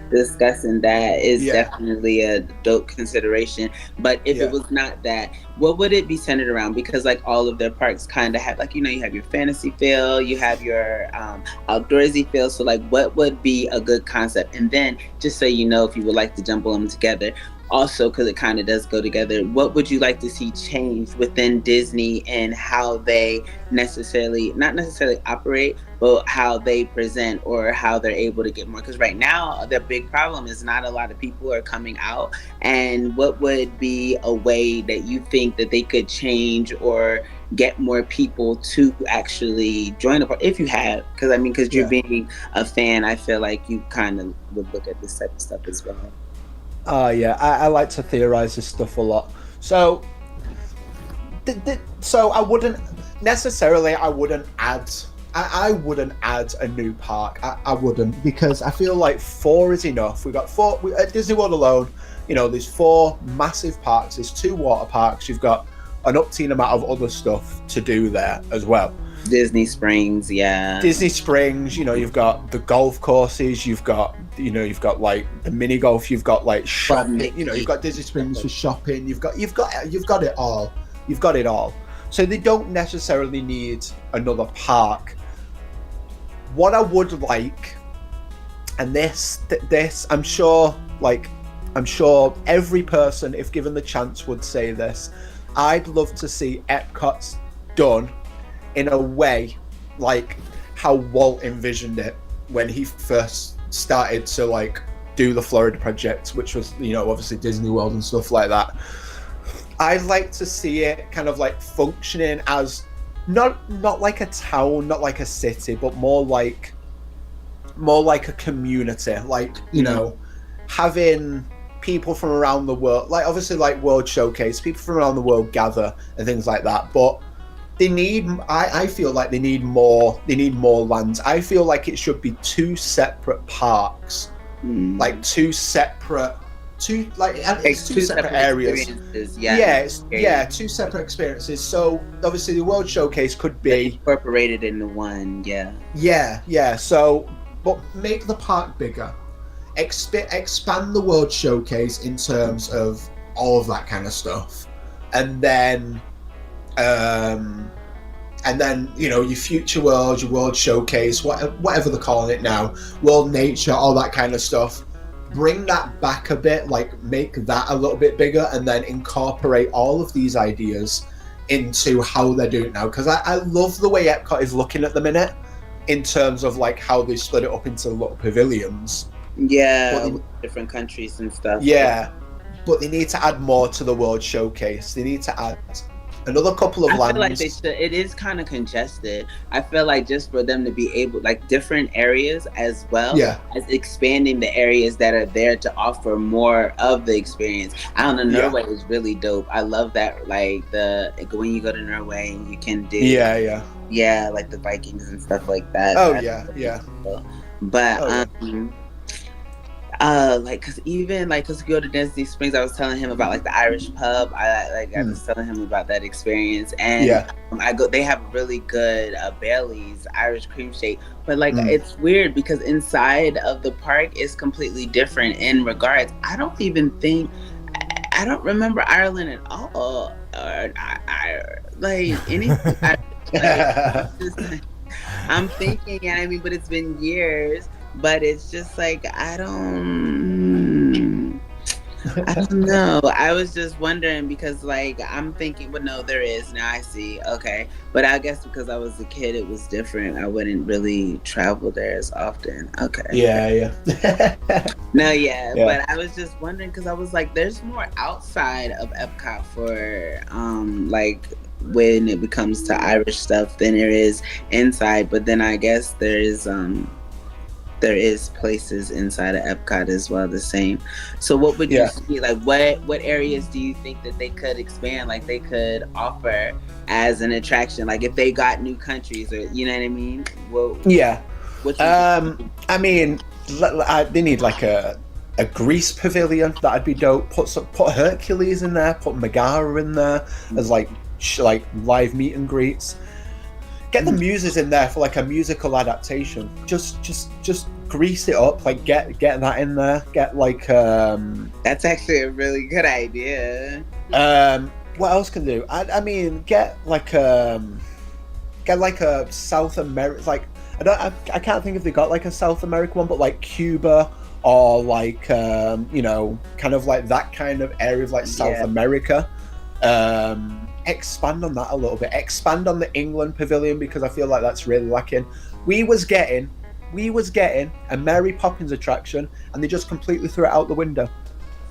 [SPEAKER 1] discussing, that is
[SPEAKER 3] Yeah,
[SPEAKER 1] definitely a dope consideration. But if it
[SPEAKER 3] yeah.
[SPEAKER 1] was not that, what would it be centered around? Because like all of their parks kind of have, like, you have your fantasy feel, you have your outdoorsy feel. So like, what would be a good concept? And then just so you know, if you would like to jumble them together, also because it kind of does go together, what would you like to see changed within Disney and how they not necessarily operate, but how they present or how they're able to get more? Because right now the big problem is not a lot of people are coming out. And what would be a way that you think that they could change or get more people to actually join the park, if you have? Because I mean, because you're
[SPEAKER 3] Yeah.
[SPEAKER 1] being a fan, I feel like you kind of would look at this type of stuff as well.
[SPEAKER 3] Yeah, I like to theorize this stuff a lot. So, so I wouldn't necessarily. I wouldn't add. I wouldn't add a new park. I wouldn't, because I feel like 4 is enough. We've got 4 at Disney World alone. There's 4 massive parks. There's 2 water parks. You've got an upteen amount of other stuff to do there as well.
[SPEAKER 1] Disney Springs, yeah.
[SPEAKER 3] Disney Springs, you've got the golf courses, you've got like the mini golf, you've got like shopping, you've got Disney Springs for shopping, you've got it all. You've got it all. So they don't necessarily need another park. What I would like, and this I'm sure every person, if given the chance, would say this. I'd love to see Epcot's done in a way like how Walt envisioned it when he first started to like do the Florida project, which was obviously Disney World and stuff like that. I'd like to see it kind of like functioning as not like a town, not like a city, but more like a community, like having people from around the world, like obviously like World Showcase, people from around the world gather and things like that, but I feel like they need more lands. I feel like it should be 2 separate parks, like two separate areas. Yeah, 2 separate experiences. So obviously the World Showcase could be
[SPEAKER 1] incorporated into one.
[SPEAKER 3] Yeah. So, but make the park bigger, expand the World Showcase in terms of all of that kind of stuff, and then your Future World, your World Showcase, whatever they're calling it now, World Nature, all that kind of stuff. Bring that back a bit, like make that a little bit bigger, and then incorporate all of these ideas into how they're doing it now. Because I love the way Epcot is looking at the minute in terms of like how they split it up into little pavilions.
[SPEAKER 1] Yeah, different countries and stuff.
[SPEAKER 3] Yeah, but they need to add more to the World Showcase. They need to add another couple of lands.
[SPEAKER 1] I feel like they should. It is kind of congested. I feel like just for them to be able, like different areas as well, as expanding the areas that are there to offer more of the experience. I don't know, Norway is really dope. I love that, like when you go to Norway and you can do like the Vikings and stuff like that.
[SPEAKER 3] Cool.
[SPEAKER 1] But because we go to Disney Springs, I was telling him about like the Irish pub. I was telling him about that experience, and they have really good Bailey's Irish cream shake. But it's weird because inside of the park is completely different in regards. I don't remember Ireland at all, or anything. I'm thinking, and I mean, but it's been years. But it's just like, I don't know. I was just wondering because I'm thinking, well, no, there is. Now I see. Okay. But I guess because I was a kid, it was different. I wouldn't really travel there as often. Okay.
[SPEAKER 3] Yeah.
[SPEAKER 1] No, but I was just wondering because I was like, there's more outside of Epcot for when it comes to Irish stuff than there is inside. But then I guess there's there is places inside of Epcot as well the same. So what would you see, like what areas do you think that they could expand, like they could offer as an attraction, like if they got new countries, or you know what I mean?
[SPEAKER 3] I mean, they need like a Greece pavilion. That'd be dope. Put Hercules in there. Put Megara in there as like live meet and greets. Get the Muses in there for like a musical adaptation. Just grease it up. Like get that in there. Get like
[SPEAKER 1] that's actually a really good idea.
[SPEAKER 3] What else can do? I mean, get like a South America. Like I can't think if they got like a South American one, but like Cuba or like kind of like that kind of area of like South America. Expand on that a little bit. Expand on the England pavilion, because I feel like that's really lacking. We was getting a Mary Poppins attraction, and they just completely threw it out the window.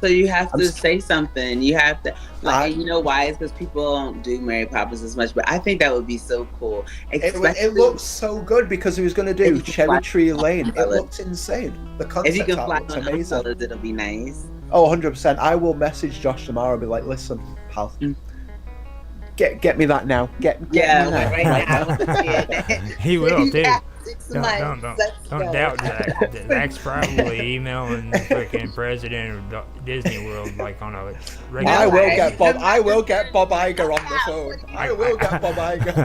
[SPEAKER 1] So you have to say something. You have to, like, you know why? It's because people don't do Mary Poppins as much. But I think that would be so cool.
[SPEAKER 3] It looks so good, because he was going to do Cherry Tree Lane. It looks insane. The concept
[SPEAKER 1] if you can fly
[SPEAKER 3] looks
[SPEAKER 1] on
[SPEAKER 3] amazing.
[SPEAKER 1] Umbrellas, it'll be nice.
[SPEAKER 3] Oh, 100%. I will message Josh tomorrow and be like, listen, pal. Get me that now. Get me that.
[SPEAKER 1] Right now.
[SPEAKER 2] He will too.
[SPEAKER 1] Don't
[SPEAKER 2] doubt Zack. Zack's probably emailing the freaking president of Disney World like on a regular.
[SPEAKER 3] I will get Bob Iger on the phone. I will get Bob Iger.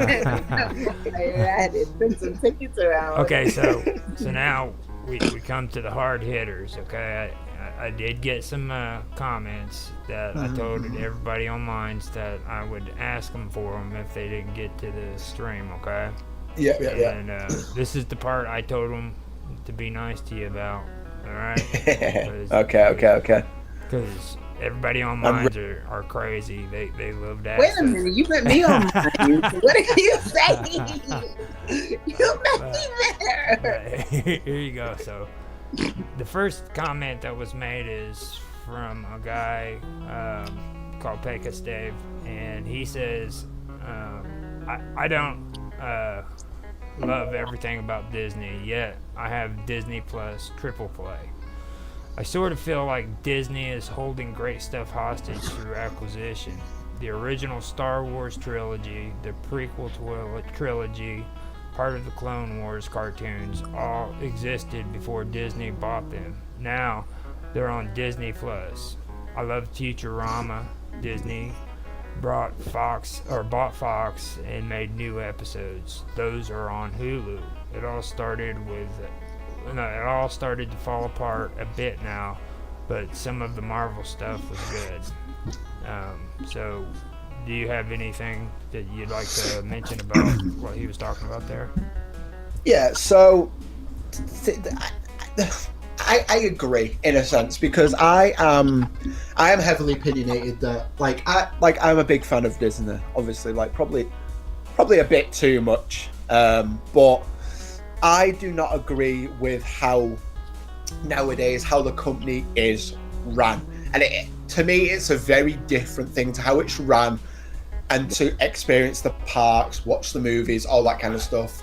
[SPEAKER 1] I had to send some tickets around.
[SPEAKER 2] Okay, so now we come to the hard hitters. Okay, I did get some comments that I told everybody online that I would ask them for them if they didn't get to the stream. Okay.
[SPEAKER 3] Yeah.
[SPEAKER 2] And this is the part I told them to be nice to you about. All right.
[SPEAKER 3] Okay.
[SPEAKER 2] Because everybody on mines are crazy. They love that.
[SPEAKER 1] Wait a minute, you put me on mine. What are you saying? You made me there.
[SPEAKER 2] Here you go. So the first comment that was made is from a guy called Pecos Dave, and he says, I don't love everything about Disney, yet I have Disney Plus Triple Play. I sort of feel like Disney is holding great stuff hostage through acquisition. The original Star Wars trilogy, the prequel trilogy, part of the Clone Wars cartoons, all existed before Disney bought them. Now they're on Disney Plus. I love Futurama. Disney bought Fox and made new episodes. Those are on Hulu. It all started to fall apart a bit now, but some of the Marvel stuff was good. So do you have anything that you'd like to mention about what he was talking about there?
[SPEAKER 3] Yeah, so I agree in a sense, because I am heavily opinionated that I'm a big fan of Disney, obviously, like probably a bit too much, but I do not agree with how nowadays how the company is ran, and to me it's a very different thing to how it's ran, and to experience the parks, watch the movies, all that kind of stuff.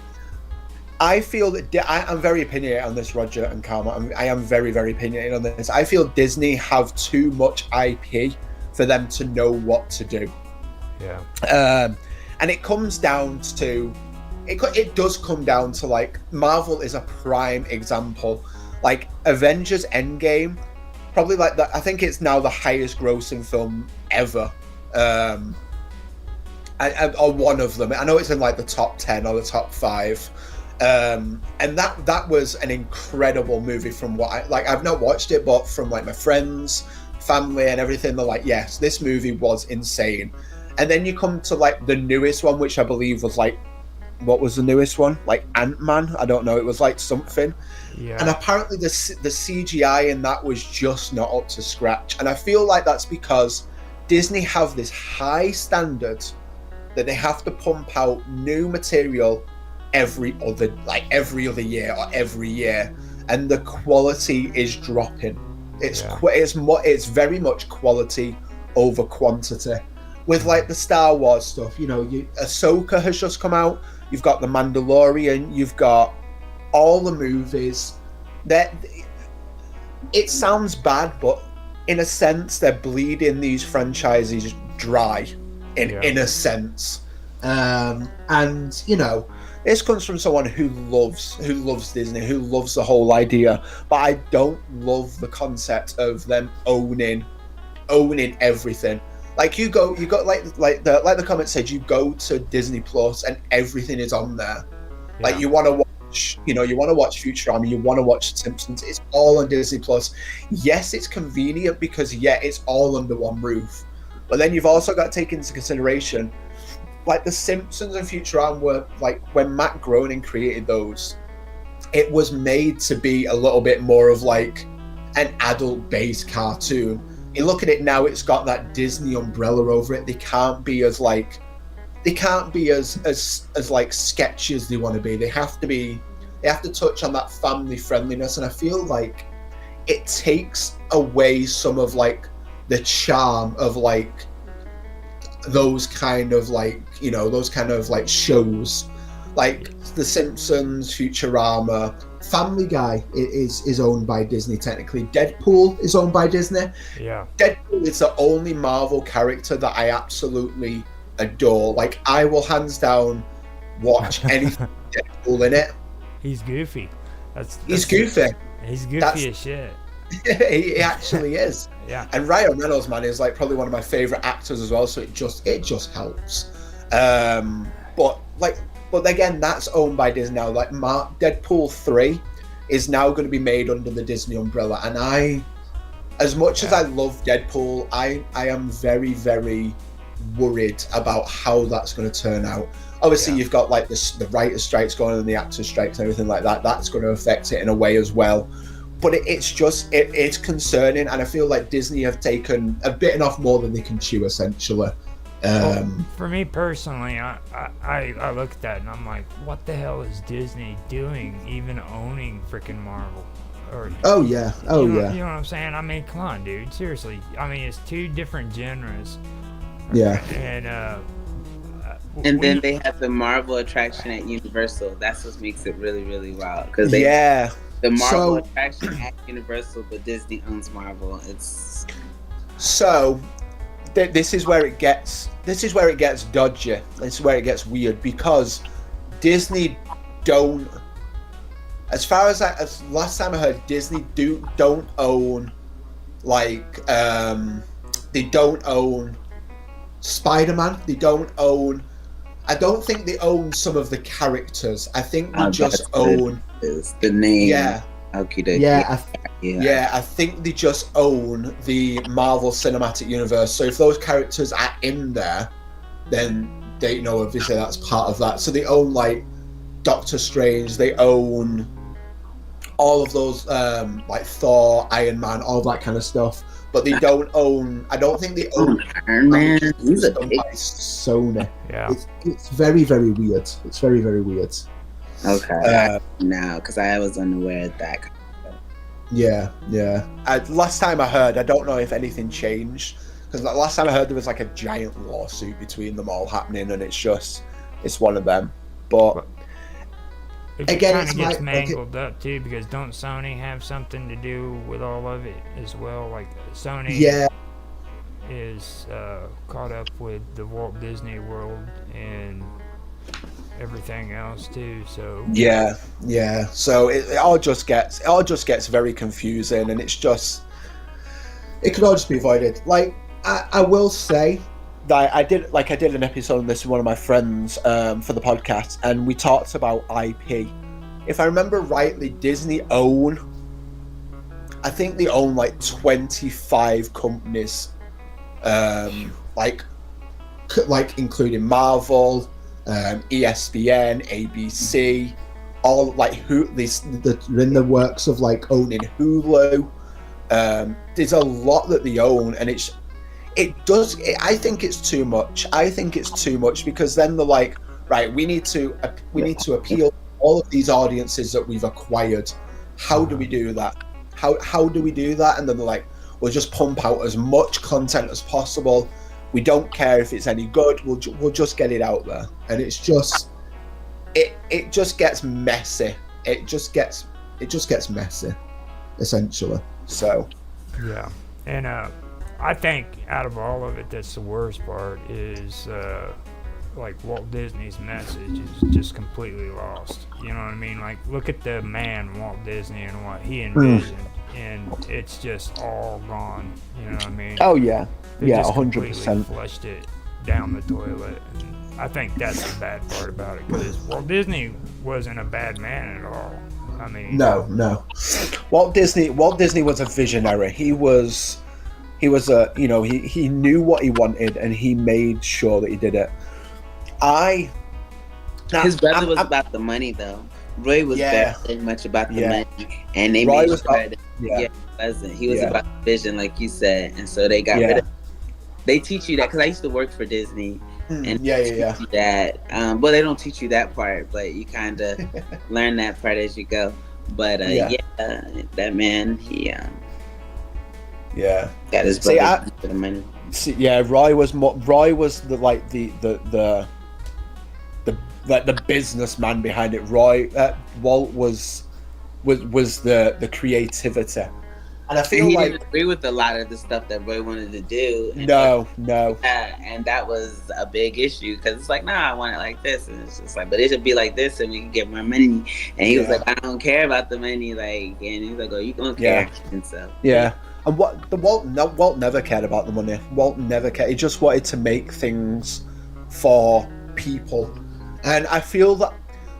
[SPEAKER 3] I feel that I'm very opinionated on this, Roger and Karma. I am very, very opinionated on this. I feel Disney have too much IP for them to know what to do.
[SPEAKER 2] Yeah.
[SPEAKER 3] And it comes down to, it does come down to, like, Marvel is a prime example. Like, Avengers Endgame, probably like that. I think it's now the highest grossing film ever. Or one of them. I know it's in like the top 10 or the top 5. And that was an incredible movie from what I've not watched it, but from like my friends, family and everything, they're like, yes, this movie was insane. And then you come to like the newest one, which I believe was like, what was the newest one? Like Ant-Man? I don't know. It was like something.
[SPEAKER 2] Yeah.
[SPEAKER 3] And apparently the CGI in that was just not up to scratch. And I feel like that's because Disney have this high standard that they have to pump out new material every other year or every year, and the quality is dropping. It's very much quality over quantity. With like the Star Wars stuff, Ahsoka has just come out. You've got The Mandalorian. You've got all the movies. that it sounds bad, but in a sense, they're bleeding these franchises dry. In a sense, and you know, this comes from someone who loves Disney, who loves the whole idea. But I don't love the concept of them owning everything. Like you got like the comment said, you go to Disney Plus and everything is on there. Yeah. Like you want to watch, you want to watch Futurama, you want to watch Simpsons. It's all on Disney Plus. Yes, it's convenient because it's all under one roof. But then you've also got to take into consideration, like the Simpsons and Futurama were like when Matt Groening created those, it was made to be a little bit more of like an adult-based cartoon. You look at it now; it's got that Disney umbrella over it. They can't be as like sketchy as they want to be. They have to touch on that family friendliness, and I feel like it takes away some of like the charm of like those kind of like shows, like The Simpsons, Futurama. Family Guy is owned by Disney technically. Deadpool is owned by Disney.
[SPEAKER 2] Yeah.
[SPEAKER 3] Deadpool is the only Marvel character that I absolutely adore. Like I will hands down watch anything Deadpool in it.
[SPEAKER 2] He's goofy.
[SPEAKER 3] He's goofy.
[SPEAKER 2] He's goofy as shit.
[SPEAKER 3] He actually is.
[SPEAKER 2] Yeah.
[SPEAKER 3] And Ryan Reynolds, man, is like probably one of my favorite actors as well. So it just helps. But again, that's owned by Disney now. Like Deadpool 3 is now going to be made under the Disney umbrella. And as much as I love Deadpool, I am very, very worried about how that's going to turn out. Obviously, you've got like the writer strikes going on and the actor strikes and everything like that. That's going to affect it in a way as well. But it's concerning, and I feel like Disney have bitten off more than they can chew, essentially.
[SPEAKER 2] For me personally, I look at that and I'm like, what the hell is Disney doing, even owning freaking Marvel? You know what I'm saying? I mean, come on, dude, seriously. I mean, it's two different genres.
[SPEAKER 3] Yeah.
[SPEAKER 2] And
[SPEAKER 1] then they have the Marvel attraction at Universal. That's what makes it really, really wild. Because the Marvel attraction at Universal, but Disney owns Marvel. It's
[SPEAKER 3] so. This is where it gets dodgy. This is where it gets weird because Disney don't. As last time I heard, Disney don't own like they don't own Spider-Man. They don't own. I don't think they own some of the characters. I think they just own
[SPEAKER 1] the name.
[SPEAKER 3] Yeah.
[SPEAKER 1] Okay.
[SPEAKER 3] Yeah, I think they just own the Marvel Cinematic Universe. So if those characters are in there, then they obviously that's part of that. So they own like Doctor Strange. They own all of those like Thor, Iron Man, all that kind of stuff. But they don't own. I don't think they own
[SPEAKER 1] Iron Man.
[SPEAKER 3] He's a big Sony.
[SPEAKER 2] Yeah,
[SPEAKER 3] it's very, very weird. It's very, very weird.
[SPEAKER 1] Okay. Now, because I was unaware of that.
[SPEAKER 3] Yeah. Last time I heard, I don't know if anything changed because last time I heard there was like a giant lawsuit between them all happening, and it's one of them. But
[SPEAKER 2] again, kind of gets mangled up too because don't Sony have something to do with all of it as well? Like Sony is caught up with the Walt Disney World and everything else too. So so it all just gets very confusing, and it could all just be avoided. Like I will say that I did an episode on this with one of my friends for the podcast, and we talked about IP. If I remember rightly, Disney own like 25 companies, like including Marvel, ESPN, ABC, all like they're in the works of like owning Hulu. There's a lot that they own, and I think it's too much. I think it's too much because then they're like, right, we need to appeal to all of these audiences that we've acquired. How do we do that? How do we do that? And then they're like, we'll just pump out as much content as possible. We don't care if it's any good. We'll just get it out there, and it's just it just gets messy. It just gets
[SPEAKER 3] it just gets messy, essentially. So
[SPEAKER 2] Yeah, and I think out of all of it, that's the worst part is like Walt Disney's message is just completely lost. You know what I mean? Like, look at the man Walt Disney and what he envisioned, and it's just all gone. You know what I mean?
[SPEAKER 4] Oh yeah,
[SPEAKER 2] They
[SPEAKER 4] yeah,
[SPEAKER 2] just
[SPEAKER 4] 100%.
[SPEAKER 2] flushed it down the toilet. And I think that's the bad part about it, because Walt Disney wasn't a bad man at all. I mean,
[SPEAKER 3] no.
[SPEAKER 4] Walt Disney was a visionary. He was a, you know, he knew what he wanted and he made sure that he did it.
[SPEAKER 1] His brother was about the money, though. Roy was very much about the money, and they
[SPEAKER 3] Roy
[SPEAKER 1] made
[SPEAKER 3] was
[SPEAKER 1] sure
[SPEAKER 3] about-
[SPEAKER 1] that
[SPEAKER 3] yeah.
[SPEAKER 1] he wasn't. He was about the vision, like you said, and so they got rid of. They teach you that, because I used to work for Disney, and teach you that. Well, they don't teach you that part, but you kind of learn that part as you go. But that man, he got his brother for the money.
[SPEAKER 4] Roy was the the businessman behind it. Walt was the creativity, and I feel
[SPEAKER 1] he
[SPEAKER 4] like
[SPEAKER 1] didn't agree with a lot of the stuff that Roy wanted to do.
[SPEAKER 4] No.
[SPEAKER 1] And that was a big issue, because it's like, nah, I want it like this, and it's just like, but it should be like this, and we can get more money. And he was like, I don't care about the money, like, and he's like, oh, you gonna care, and so
[SPEAKER 4] And Walt never cared about the money. Walt never cared. He just wanted to make things for people. And I feel that,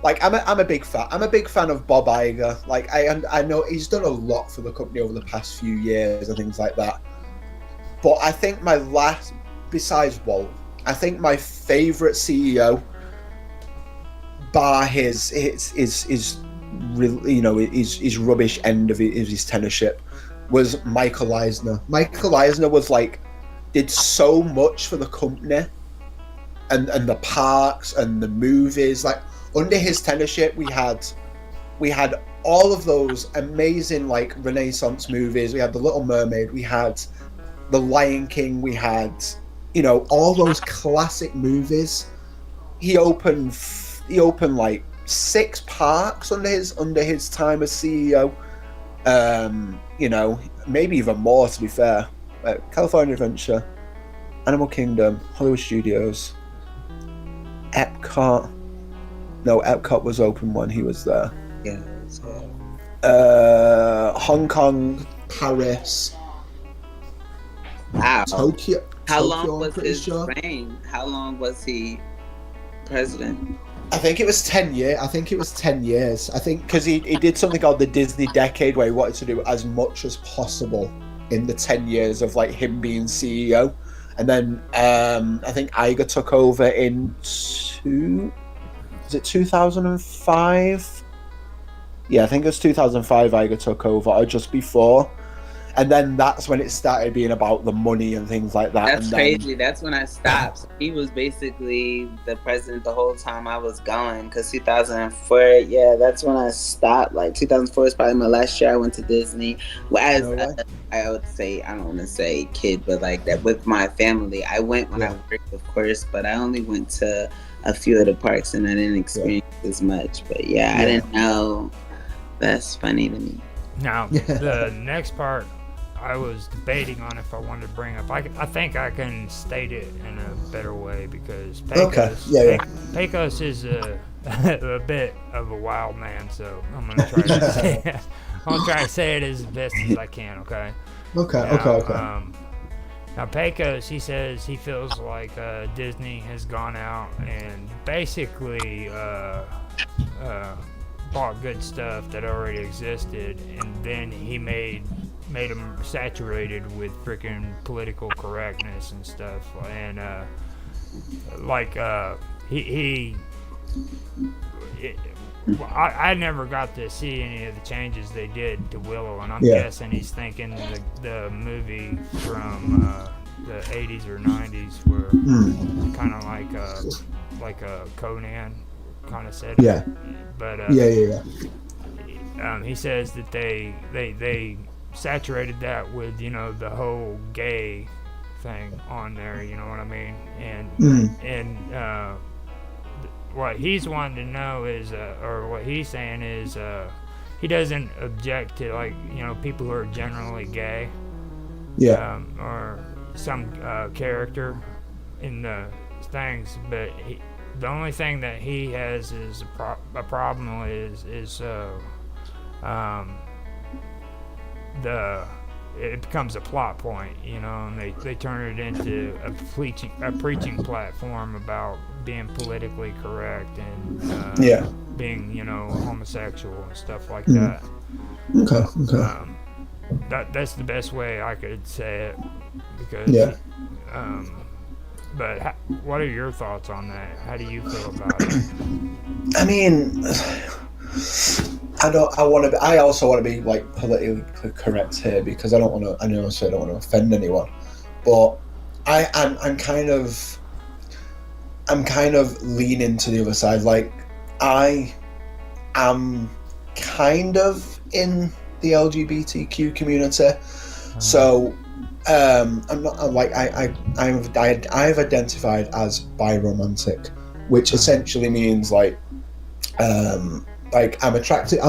[SPEAKER 4] like, I'm a big fan. I'm a big fan of Bob Iger. Like, I know he's done a lot for the company over the past few years and things like that. But I think besides Walt, I think my favorite CEO, bar his rubbish end of his tenureship, was Michael Eisner. Michael Eisner was did so much for the company and the parks and the movies. Like, under his tenureship, we had all of those amazing Renaissance movies. We had The Little Mermaid, we had The Lion King, we had all those classic movies. He opened 6 parks under his time as CEO. Maybe even more, to be fair. California Adventure, Animal Kingdom, Hollywood Studios, Epcot. No, Epcot was open when he was there.
[SPEAKER 1] Yeah.
[SPEAKER 4] Hong Kong, Paris,
[SPEAKER 1] Wow.
[SPEAKER 3] Tokyo.
[SPEAKER 1] How long was his reign? How long was he president?
[SPEAKER 3] I think it was 10 years. I think because he did something called the Disney Decade, where he wanted to do as much as possible in the 10 years of him being CEO. And then I think Iger took over in 2005? Yeah, I think it was 2005 Iger took over, or just before. And then that's when it started being about the money and things like that.
[SPEAKER 1] That's crazy. That's when I stopped. So he was basically the president the whole time I was going, because 2004, that's when I stopped. 2004 is probably my last year I went to Disney. I would say, I don't want to say kid, but that with my family. I went when I worked, of course, but I only went to a few of the parks and I didn't experience as much. But I didn't know. That's funny to me.
[SPEAKER 2] Now, the next part, I was debating on if I wanted to bring up. I think I can state it in a better way, because Pecos is a bit of a wild man, so I'm gonna try to say it. I'm gonna try to say it as best as I can. Okay.
[SPEAKER 3] Okay.
[SPEAKER 2] Now, Pecos, he says he feels like Disney has gone out and basically bought good stuff that already existed, and then he made them saturated with freaking political correctness and stuff. And I never got to see any of the changes they did to Willow, and I'm guessing he's thinking the movie from the 80s or 90s were kind of like a Conan kind of setting.
[SPEAKER 3] Yeah.
[SPEAKER 2] But he says that they saturated that with the whole gay thing on there. You know what I mean? And what he's wanting to know is, or what he's saying is, he doesn't object to, like, you know, people who are generally gay,
[SPEAKER 3] Yeah.
[SPEAKER 2] or some character in the things, but the only thing that he has is a problem is it becomes a plot point, you know, and they turn it into a preaching platform about being politically correct and
[SPEAKER 3] Yeah.
[SPEAKER 2] being, you know, homosexual and stuff like that.
[SPEAKER 3] Okay.
[SPEAKER 2] That's the best way I could say it, because
[SPEAKER 3] Yeah.
[SPEAKER 2] But what are your thoughts on that? How do you feel about it?
[SPEAKER 4] I mean, I also want to be like politically correct here, because I don't want to. I know I said I don't want to offend anyone, but I'm kind of leaning to the other side. Like, I am kind of in the LGBTQ community, so I'm not like I've identified as biromantic, which essentially means like I'm attracted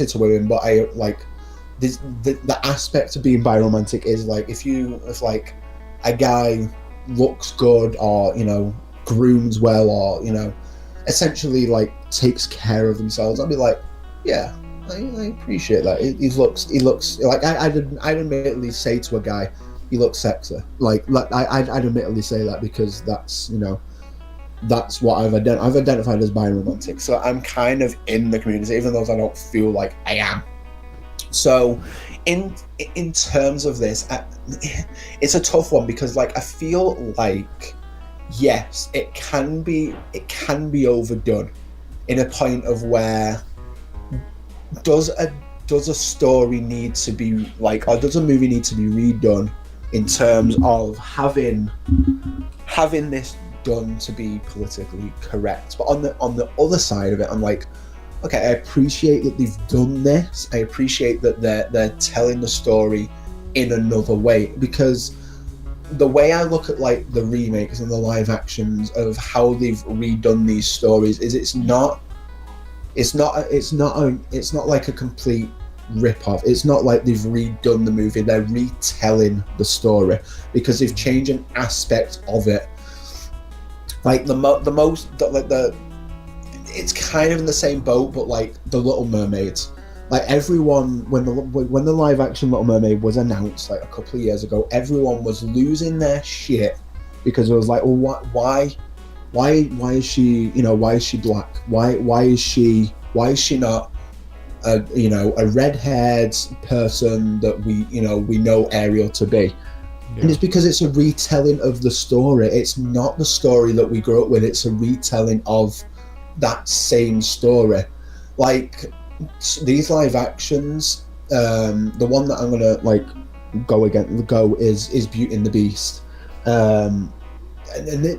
[SPEAKER 4] to women, but I like this, the aspect of being biromantic is like if like a guy looks good, or, you know, grooms well, or, you know, essentially like takes care of themselves, I'll be like, yeah, I appreciate that. He looks like I'd admittedly say to a guy, he looks sexy. Like I'd admittedly say that, because that's, you know, that's what I've identified as biromantic. So I'm kind of in the community, even though I don't feel like I am. So in terms of this, it's a tough one, because like I feel like, yes, it can be overdone in a point of where does a story need to be like, or does a movie need to be redone in terms of having this done to be politically correct? But on the other side of it, I'm like, okay, I appreciate that they've done this. I appreciate that they're telling the story in another way, because the way I look at like the remakes and the live actions of how they've redone these stories is it's not like a complete rip-off. It's not like they've redone the movie, they're retelling the story, because they've changed an aspect of it. Like it's kind of in the same boat, but like the Little Mermaid, like everyone, when the live action Little Mermaid was announced like a couple of years ago, everyone was losing their shit, because it was like, well, why is she, you know, why is she black? Why is she not a red-haired person that we know Ariel to be? Yeah. And it's because it's a retelling of the story. It's not the story that we grew up with. It's a retelling of that same story. Like these live actions, the one that I'm gonna like go is Beauty and the Beast. And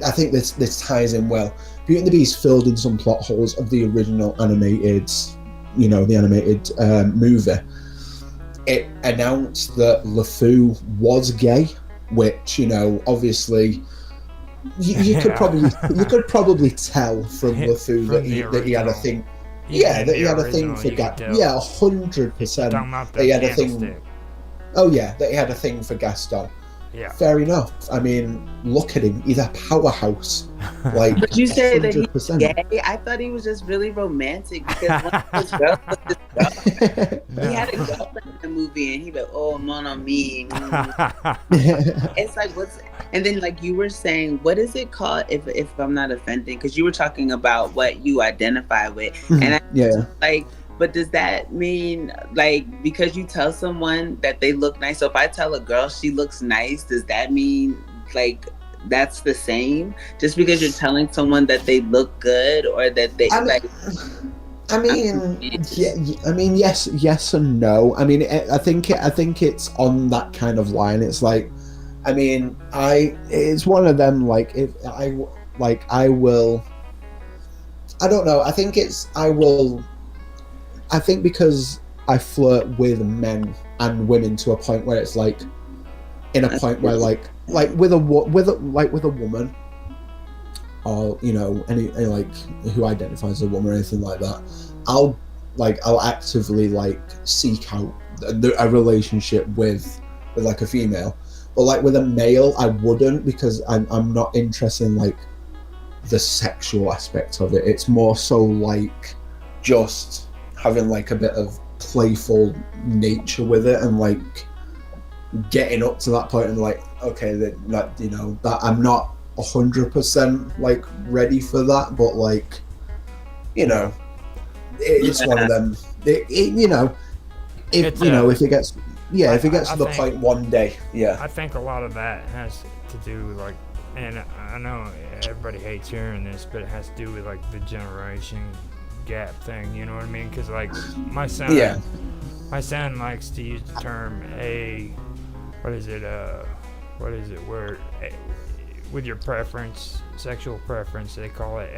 [SPEAKER 4] I think this ties in well. Beauty and the Beast filled in some plot holes of the original animated, movie. It announced that LeFou was gay, which, you know, obviously you could probably tell from LeFou that he had a thing. Yeah, that he had a thing for Gaston. Yeah, 100%. That he had a thing. Oh yeah, that he had a thing for Gaston.
[SPEAKER 2] Yeah.
[SPEAKER 3] Fair enough. I mean, look at him. He's a powerhouse. Like,
[SPEAKER 1] but you say
[SPEAKER 3] 100%.
[SPEAKER 1] that he's gay? I thought he was just really romantic, because one of his girls was his girlfriend. He had a girlfriend in the movie, and he like, oh, mon ami. It's like, and then like you were saying, what is it called? If I'm not offending, because you were talking about what you identify with, and like. But does that mean, like, because you tell someone that they look nice, so if I tell a girl she looks nice, does that mean, like, that's the same? Just because you're telling someone that they look good, or that they,
[SPEAKER 3] yes and no. I mean, I think it's on that kind of line. It's like, I mean, it's one of them, like, I don't know. I think because I flirt with men and women to a point where it's like, in a point where like with a woman, or, you know, any like who identifies as a woman or anything like that, I'll I'll actively like seek out a relationship with like a female, but like with a male I wouldn't, because I'm not interested in like the sexual aspect of it. It's more so like just having like a bit of playful nature with it, and like getting up to that point and like, okay, that you know, that I'm not 100% like ready for that, but like, you know, it's one of them. You know, if it gets to the point one day,
[SPEAKER 2] I think a lot of that has to do with like, and I know everybody hates hearing this, but it has to do with like the generation gap thing. You know what I mean? Because like my son likes to use the term where with your preference, sexual preference, they call it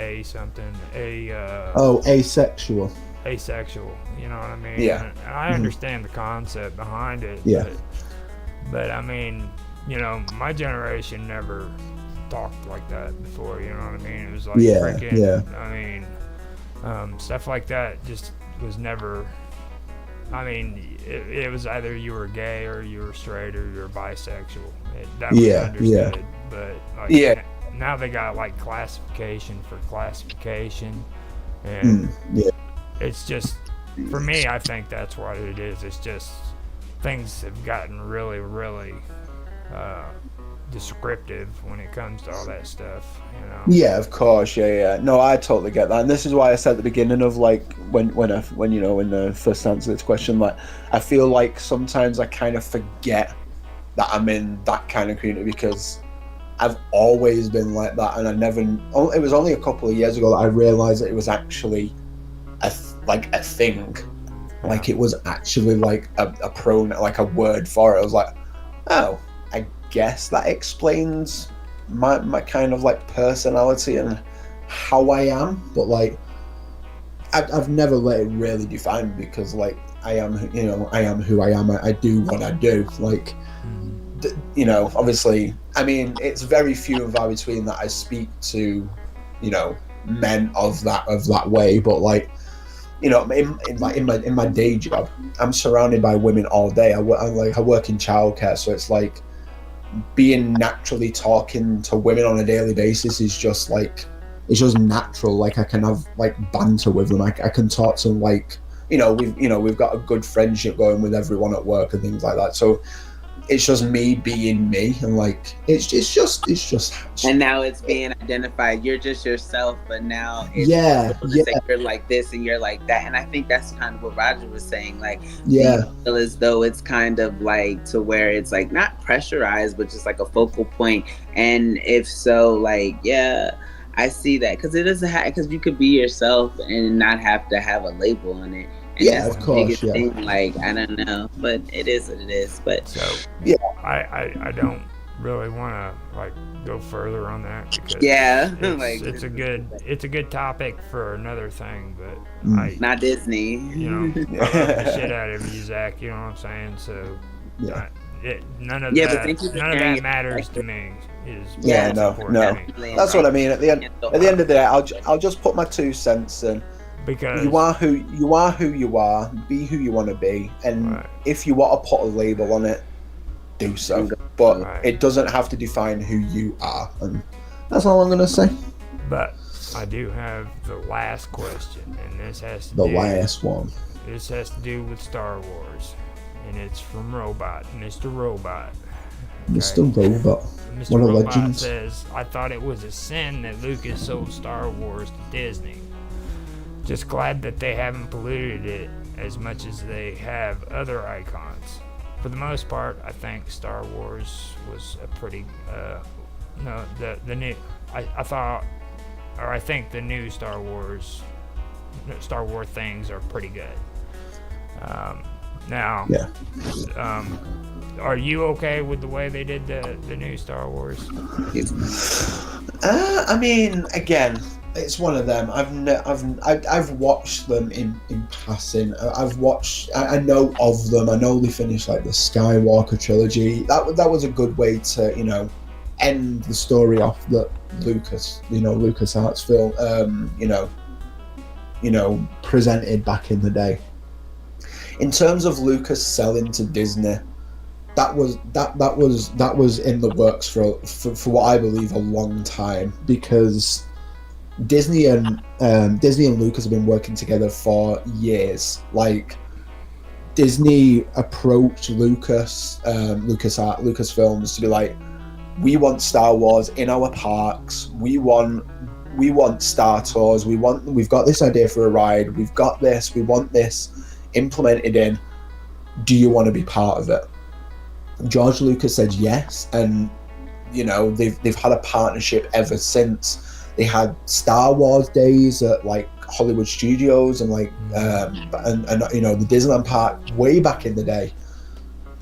[SPEAKER 3] asexual.
[SPEAKER 2] Asexual, you know what I mean?
[SPEAKER 3] Yeah.
[SPEAKER 2] And I understand the concept behind it.
[SPEAKER 3] Yeah.
[SPEAKER 2] But I mean, you know, my generation never talked like that before, you know what I mean? It was like I mean, stuff like that just was never, I mean, it was either you were gay or you were straight or you were bisexual. That was understood. But like, now they got like classification for classification. And it's just, for me, I think that's what it is. It's just things have gotten really, really descriptive when it comes to all that stuff, you know.
[SPEAKER 4] Yeah, of course. Yeah. No, I totally get that, and this is why I said at the beginning of like when you know, when the first answer this question, like I feel like sometimes I kind of forget that I'm in that kind of community, because I've always been like that, and it was only a couple of years ago that I realized that it was actually a thing. Like it was actually like a pronoun, like a word for it. I was like, oh, I guess that explains my kind of like personality and how I am. But like I've never let it really define me, because like I am who I am. I do what I do. Like, you know, obviously, I mean, it's very few and far between that I speak to, you know, men of that way. But like, you know, in my day job, I'm surrounded by women all day. I work in childcare, so it's like being naturally talking to women on a daily basis is just like, it's just natural. Like I can have like banter with them. I can talk to them, like, you know, we've got a good friendship going with everyone at work and things like that. So it's just me being me, and like it's just.
[SPEAKER 1] And now it's being identified. You're just yourself, but now it's say you're like this and you're like that. And I think that's kind of what Roger was saying. Like, do you feel as though it's kind of like to where it's like not pressurized, but just like a focal point? And if so, like, yeah, I see that, because it doesn't have, because you could be yourself and not have to have a label on it. And that's
[SPEAKER 3] of course.
[SPEAKER 1] The thing. Like, I don't know, but it is what it is. But
[SPEAKER 2] so I don't really want to like go further on that, because it's a good topic for another thing. But
[SPEAKER 1] not Disney.
[SPEAKER 2] You know, I love the shit out of you, Zach. You know what I'm saying? So none of that matters to me.
[SPEAKER 4] No. That's what I mean. At the end of the day, I'll just put my 2 cents in.
[SPEAKER 2] Because
[SPEAKER 4] you are who you are. Be who you want to be, and if you want to put a label on it, do so. But it doesn't have to define who you are, and that's all I'm gonna say.
[SPEAKER 2] But I do have the last question, and this has to
[SPEAKER 3] last one.
[SPEAKER 2] This has to do with Star Wars, and it's from Mr. Robot. Okay?
[SPEAKER 3] Mr. Robot.
[SPEAKER 2] Mr.
[SPEAKER 3] What a
[SPEAKER 2] Robot
[SPEAKER 3] legend.
[SPEAKER 2] says, I thought it was a sin that Lucas sold Star Wars to Disney. Just glad that they haven't polluted it as much as they have other icons. For the most part, I think Star Wars was a pretty, the new, I think the new Star Wars things are pretty good. Now, are you okay with the way they did the new Star Wars?
[SPEAKER 4] I mean, again, it's one of them. I've watched them in passing. I know of them. I know they finished like the Skywalker trilogy. That was a good way to, you know, end the story off that LucasArts film. You know,
[SPEAKER 3] presented back in the day.
[SPEAKER 4] In terms of Lucas selling to Disney, that was in the works for what I believe a long time,
[SPEAKER 3] because Disney and Lucas have been working together for years. Like, Disney approached Lucasfilms to be like, we want Star Wars in our parks. We want Star Tours. We've got this idea for a ride. We've got this. We want this implemented in. Do you want to be part of it? George Lucas said yes, and they've had a partnership ever since. They had Star Wars days at like Hollywood Studios and like and the Disneyland park way back in the day.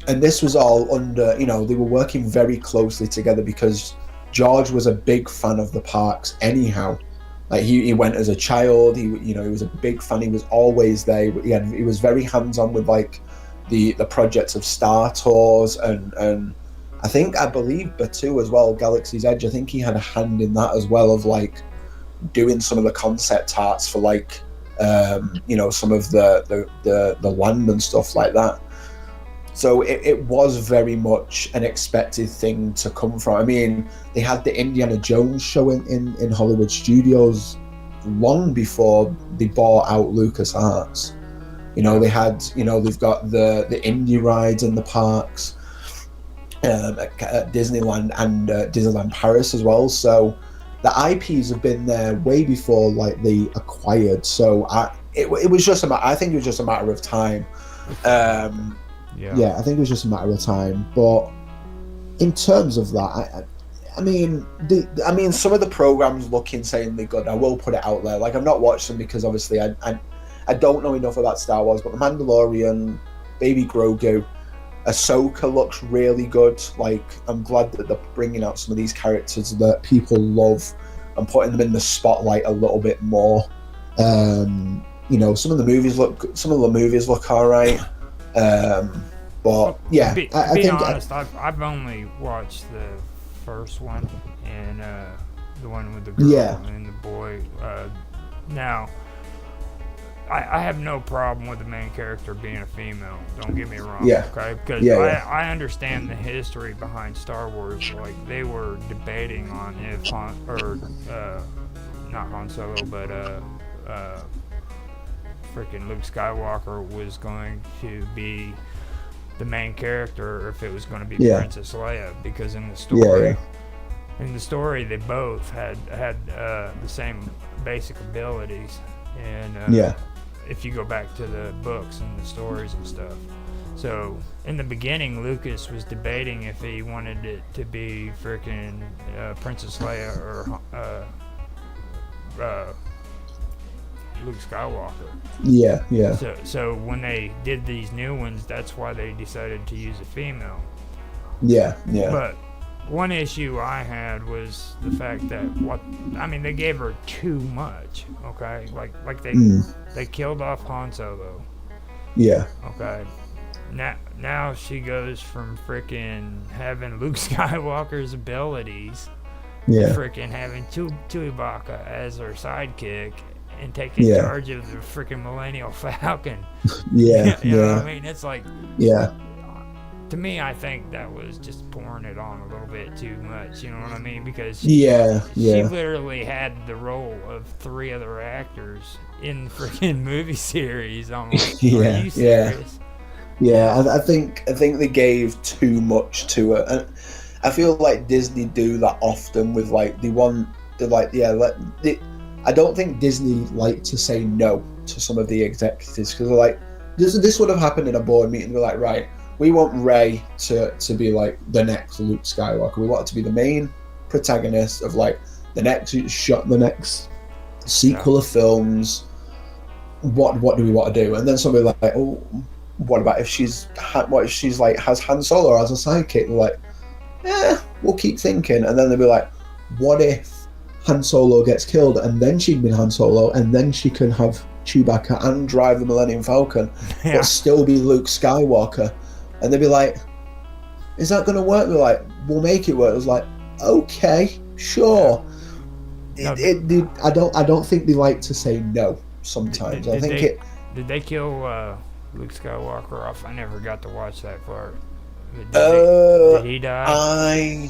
[SPEAKER 3] And this was all under, they were working very closely together because George was a big fan of the parks anyhow. Like, he went as a child, he was a big fan, he was always there. He was very hands-on with like the projects of Star Tours and I believe Batu as well, Galaxy's Edge. I think he had a hand in that as well, of like doing some of the concept arts for like some of the land and stuff like that. So it was very much an expected thing to come from. I mean, they had the Indiana Jones show in Hollywood Studios long before they bought out LucasArts. They had, they've got the indie rides in the parks at Disneyland and Disneyland Paris as well. So the IPs have been there way before like they acquired. So it was just I think it was just a matter of time. Yeah, I think it was just a matter of time. But in terms of that, I mean,
[SPEAKER 4] some of the programs look insanely good. I will put it out there. Like, I've not watched them because obviously I don't know enough about Star Wars. But The Mandalorian, Baby Grogu, Ahsoka looks really good. Like, I'm glad that they're bringing out some of these characters that people love and putting them in the spotlight a little bit more. Some of the movies look all right. But yeah,
[SPEAKER 2] I think honest, I've only watched the first one and the one with the girl and the boy. Now, I have no problem with the main character being a female. Don't get me wrong.
[SPEAKER 3] Yeah.
[SPEAKER 2] Okay. Because I understand the history behind Star Wars. Like, they were debating on if not Han Solo, but freaking Luke Skywalker was going to be the main character, or if it was going to be Princess Leia, because in the story they both had the same basic abilities, and if you go back to the books and the stories and stuff. So in the beginning, Lucas was debating if he wanted it to be freaking Princess Leia or Luke Skywalker.
[SPEAKER 3] Yeah.
[SPEAKER 2] So when they did these new ones, that's why they decided to use a female.
[SPEAKER 3] Yeah.
[SPEAKER 2] But one issue I had was the fact that they gave her too much. Okay, like they killed off Han Solo.
[SPEAKER 3] Yeah.
[SPEAKER 2] Okay. Now she goes from freaking having Luke Skywalker's abilities to freaking having Chewbacca as her sidekick and taking charge of the freaking Millennial Falcon. You know what I mean? It's like, to me, I think that was just pouring it on a little bit too much. You know what I mean? Because she literally had the role of 3 other actors in the freaking movie series. Almost. Are you serious?
[SPEAKER 3] Yeah.
[SPEAKER 4] I think they gave too much to it, and I feel like Disney do that often with like I don't think Disney like to say no to some of the executives, because they're like, this would have happened in a board meeting. They're like, right, we want Rey to be like the next Luke Skywalker. We want it to be the main protagonist of like the next sequel of films. What do we want to do? And then somebody like, oh, what about if she's like has Han Solo as a sidekick? They're like, we'll keep thinking. And then they'll be like, what if Han Solo gets killed and then she'd be Han Solo and then she can have Chewbacca and drive the Millennium Falcon but still be Luke Skywalker? And they'd be like, is that going to work? We're like, we'll make it work. It was like, okay, sure. I don't think they like to say no
[SPEAKER 3] sometimes.
[SPEAKER 2] Did
[SPEAKER 3] I think
[SPEAKER 2] they, Did they kill Luke Skywalker off? I never got to watch that part. Did he die?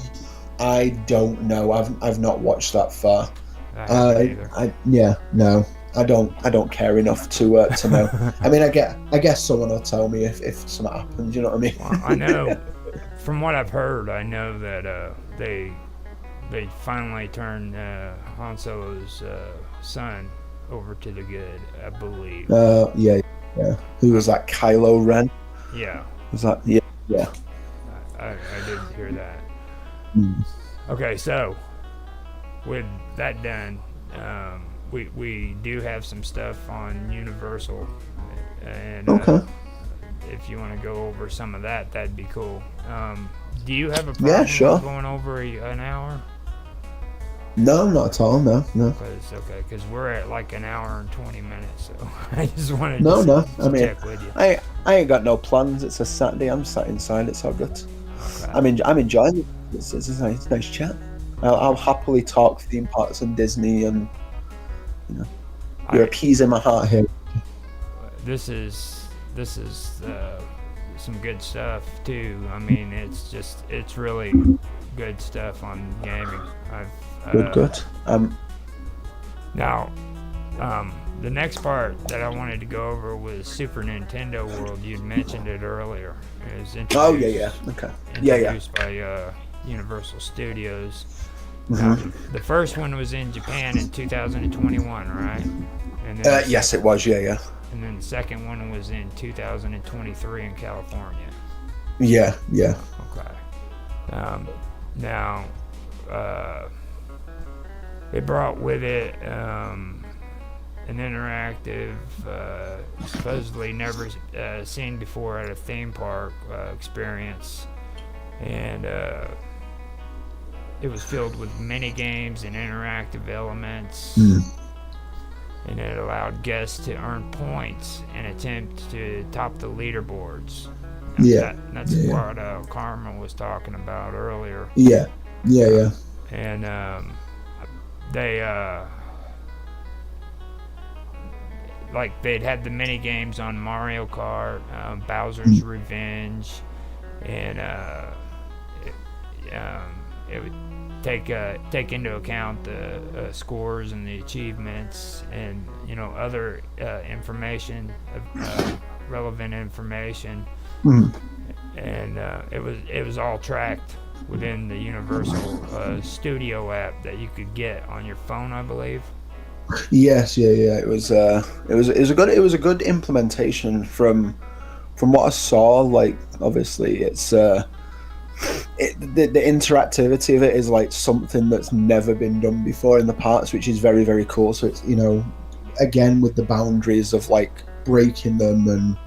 [SPEAKER 3] I don't know. I've not watched that far.
[SPEAKER 2] I haven't either.
[SPEAKER 3] No. I don't care enough to know. I mean, I guess someone will tell me if something happens. You know what I mean?
[SPEAKER 2] Well, I know. From what I've heard, I know that they finally turned Han Solo's son over to the good, I believe.
[SPEAKER 3] Yeah. Who was that? Kylo Ren?
[SPEAKER 2] Yeah.
[SPEAKER 3] Was that? Yeah.
[SPEAKER 2] I did hear that.
[SPEAKER 3] Mm.
[SPEAKER 2] Okay, so with that done, we do have some stuff on Universal, and if you want to go over some of that, that'd be cool. Do you have a problem with going over an hour?
[SPEAKER 3] No, not at all. No.
[SPEAKER 2] Because we're at like an hour and 20 minutes, so I just wanted
[SPEAKER 3] to
[SPEAKER 2] check with you.
[SPEAKER 4] I ain't got no plans. It's a Saturday. I'm sat inside. It's all good.
[SPEAKER 2] Okay.
[SPEAKER 4] I'm enjoying it. It's a nice chat. I'll happily talk theme parks and Disney, and you're appeasing my heart here.
[SPEAKER 2] This is some good stuff too. I mean, it's really good stuff on gaming.
[SPEAKER 3] Good.
[SPEAKER 2] Now, the next part that I wanted to go over was Super Nintendo World. You'd mentioned it earlier. It was introduced,
[SPEAKER 3] Okay.
[SPEAKER 2] Introduced by Universal Studios.
[SPEAKER 3] Mm-hmm.
[SPEAKER 2] The first one was in Japan in 2021, right? And then
[SPEAKER 3] yes, it was. Yeah.
[SPEAKER 2] And then the second one was in 2023 in California.
[SPEAKER 3] Yeah.
[SPEAKER 2] Okay. Now, it brought with it an interactive, supposedly never seen before at a theme park experience, and it was filled with mini games and interactive elements. And it allowed guests to earn points and attempt to top the leaderboards. That's what Carmen was talking about earlier.
[SPEAKER 3] Yeah.
[SPEAKER 2] And they'd had the mini games on Mario Kart, Bowser's Revenge, and it would take into account the scores and the achievements and other information, relevant information, and it was all tracked within the Universal Studio app that you could get on your phone, I believe.
[SPEAKER 3] Yes, It was a good implementation from what I saw. Like, obviously, it's the interactivity of it is like something that's never been done before in the parks, which is very, very cool. So it's again with the boundaries of like breaking them and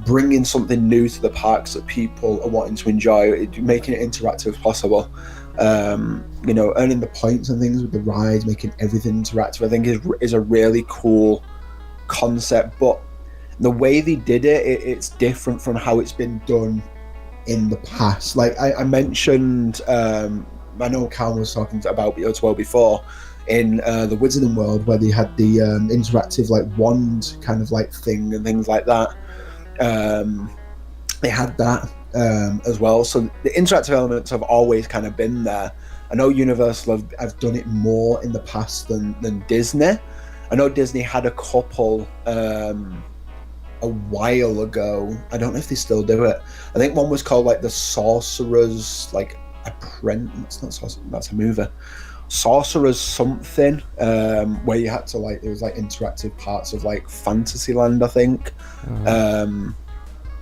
[SPEAKER 3] bringing something new to the parks that people are wanting to enjoy, making it interactive as possible. Earning the points and things with the rides, making everything interactive, I think is a really cool concept. But the way they did it's different from how it's been done in the past. Like I mentioned, I know Cal was talking about it as well before, in the Wizarding World, where they had the interactive like wand kind of like thing and things like that. They had that as well. So the interactive elements have always kind of been there. I know Universal have done it more in the past than Disney. I know Disney had a couple a while ago. I don't know if they still do it. I think one was called like the Sorcerer's like Apprentice. That's not Sorcerer, that's a movie. Sorcerer's something, where you had to like, it was like interactive parts of like Fantasyland, I think.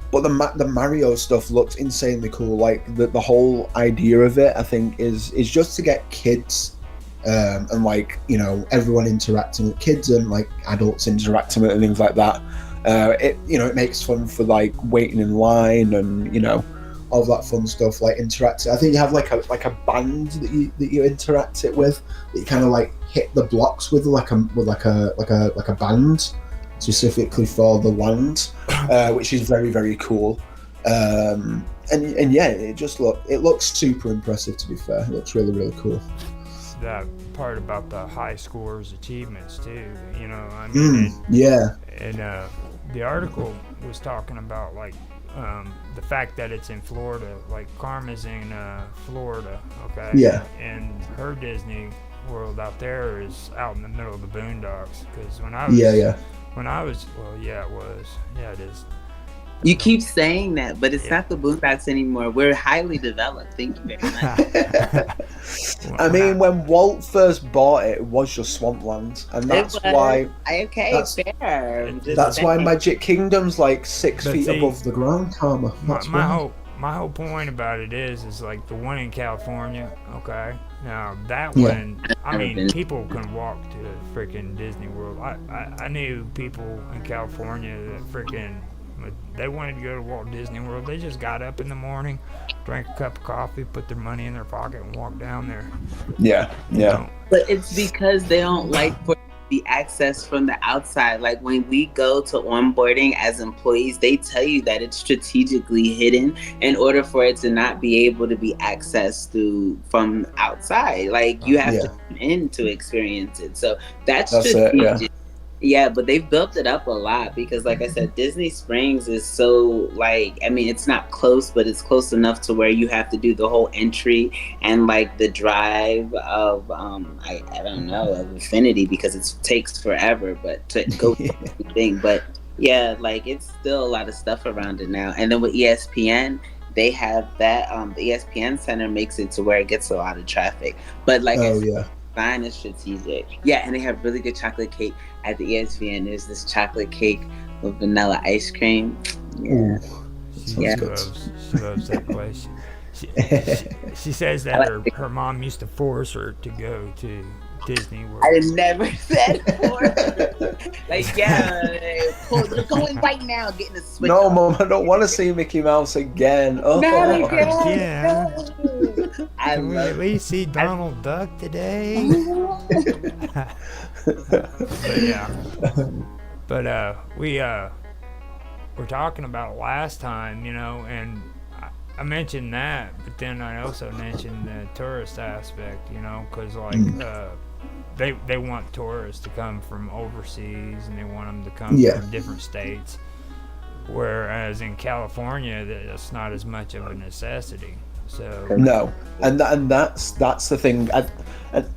[SPEAKER 3] But the Mario stuff looks insanely cool. Like the whole idea of it, I think, is just to get kids and like everyone interacting with kids and like adults interacting with it and things like that. It makes fun for like waiting in line and all of that fun stuff, like interactive. I think you have like a band that you interact it with, that you kind of like hit the blocks with like a band specifically for the land, which is very, very cool. And yeah, it looks super impressive, to be fair. It looks really, really cool.
[SPEAKER 2] that part about the high scores, achievements too. You know, I mean,
[SPEAKER 3] Yeah.
[SPEAKER 2] and the article was talking about like the fact that it's in Florida. Like Karma's in Florida, okay?
[SPEAKER 3] Yeah.
[SPEAKER 2] And her Disney World out there is out in the middle of the boondocks. Because when I was,
[SPEAKER 3] Yeah.
[SPEAKER 2] well, yeah, it was, yeah, it is.
[SPEAKER 1] You keep saying that, but it's
[SPEAKER 2] Yeah.
[SPEAKER 1] not the boondocks anymore. We're highly developed. Thank you very much.
[SPEAKER 4] I mean, when Walt first bought it, it was just swampland, and that's
[SPEAKER 1] It was.
[SPEAKER 4] why
[SPEAKER 1] Okay,
[SPEAKER 3] That's-
[SPEAKER 1] fair. I'm just
[SPEAKER 3] That's why
[SPEAKER 1] saying.
[SPEAKER 3] Magic
[SPEAKER 4] Kingdom's like 6
[SPEAKER 2] But
[SPEAKER 4] feet
[SPEAKER 2] see,
[SPEAKER 4] above
[SPEAKER 3] the ground, Karma. That's why.
[SPEAKER 2] my whole point about it is like the one in California. Okay, now that
[SPEAKER 3] Yeah.
[SPEAKER 2] one, I mean, people can walk to freaking Disney World. I knew people in California that freaking they wanted to go to Walt Disney World. They just got up in the morning, drank a cup of coffee, put their money in their pocket, and walked down there.
[SPEAKER 4] Yeah,
[SPEAKER 2] You know?
[SPEAKER 1] But it's because they don't like for the access from the outside. Like when we go to onboarding as employees, they tell you that it's strategically hidden in order for it to not be able to be accessed through from outside. Like you have to come in to experience it. So that's strategic.
[SPEAKER 4] it,
[SPEAKER 1] Yeah, but they've built it up a lot because, like I said, Disney Springs is so, like, I mean, it's not close, but it's close enough to where you have to do the whole entry and, like, the drive of, I don't know, of Infinity because it takes forever, but to go through the thing. But, yeah, like, it's still a lot of stuff around it now. And then with ESPN, they have that, the ESPN Center makes it to where it gets a lot of traffic. But, like I said, design is strategic. Yeah, and they have really good chocolate cake at the ESPN. There's this chocolate cake with vanilla ice cream. Yeah.
[SPEAKER 2] She loves that place. She says that her mom used to force her to go to Disney World.
[SPEAKER 1] I never said force. Like, they're going right now, getting a switch.
[SPEAKER 4] No, Mom, I don't want to see Mickey Mouse again. Oh,
[SPEAKER 2] Yeah.
[SPEAKER 1] Can
[SPEAKER 2] we at least see Donald Duck today? But yeah. But we were talking about last time, you know, and I mentioned that, but then I also mentioned the tourist aspect, you know, because like they want tourists to come from overseas and they want them to come from different states, whereas in California that's not as much of a necessity. So
[SPEAKER 4] no, and that's the thing.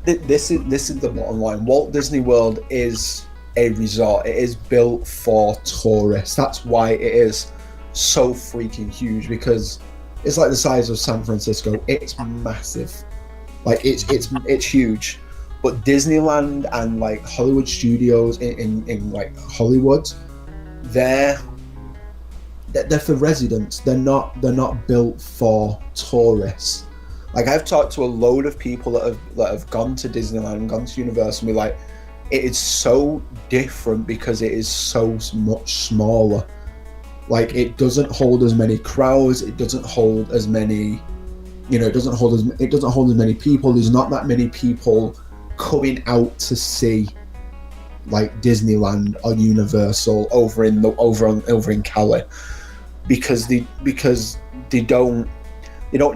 [SPEAKER 4] This is the bottom line. Walt Disney World is a resort. It is built for tourists. That's why it is so freaking huge, because it's like the size of San Francisco. It's massive. Like it's huge. But Disneyland and like Hollywood Studios in like Hollywood, they're for residents. They're not built for tourists. Like I've talked to a load of people that have gone to Disneyland, gone to Universal, and be like, it is so different because it is so much smaller. Like it doesn't hold as many crowds. It doesn't hold as many, it doesn't hold as many people. There's not that many people coming out to see like Disneyland or Universal over in Cali, because they don't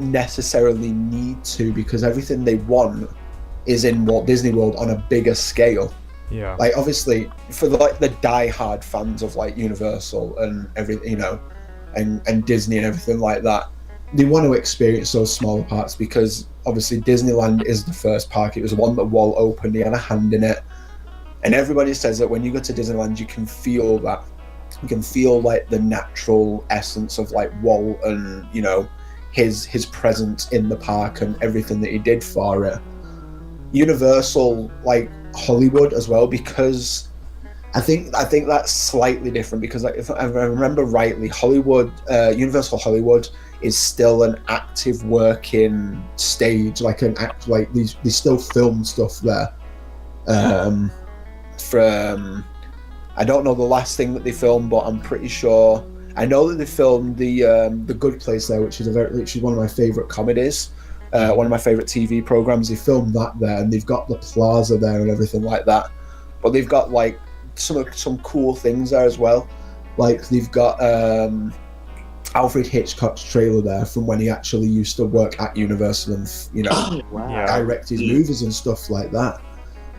[SPEAKER 4] necessarily need to, because everything they want is in Walt Disney World on a bigger scale.
[SPEAKER 2] Yeah.
[SPEAKER 4] Like obviously for the die-hard fans of like Universal and everything, and Disney and everything like that, they want to experience those smaller parks, because obviously Disneyland is the first park. It was the one that Walt opened. He had a hand in it, and everybody says that when you go to Disneyland, you can feel that. You can feel like the natural essence of like Walt and his presence in the park and everything that he did for it. Universal, like Hollywood as well, because I think that's slightly different, because like if I remember rightly, Universal Hollywood is still an active working stage, like they still film stuff there. From I don't know the last thing that they filmed, but I'm pretty sure I know that they filmed the Good Place there, which is one of my favorite comedies, one of my favorite TV programs. They filmed that there, and they've got the plaza there and everything like that. But they've got like some cool things there as well. Like they've got
[SPEAKER 3] Alfred Hitchcock's trailer there from when he actually used to work at Universal and
[SPEAKER 2] Yeah.
[SPEAKER 3] direct his movies and stuff like that.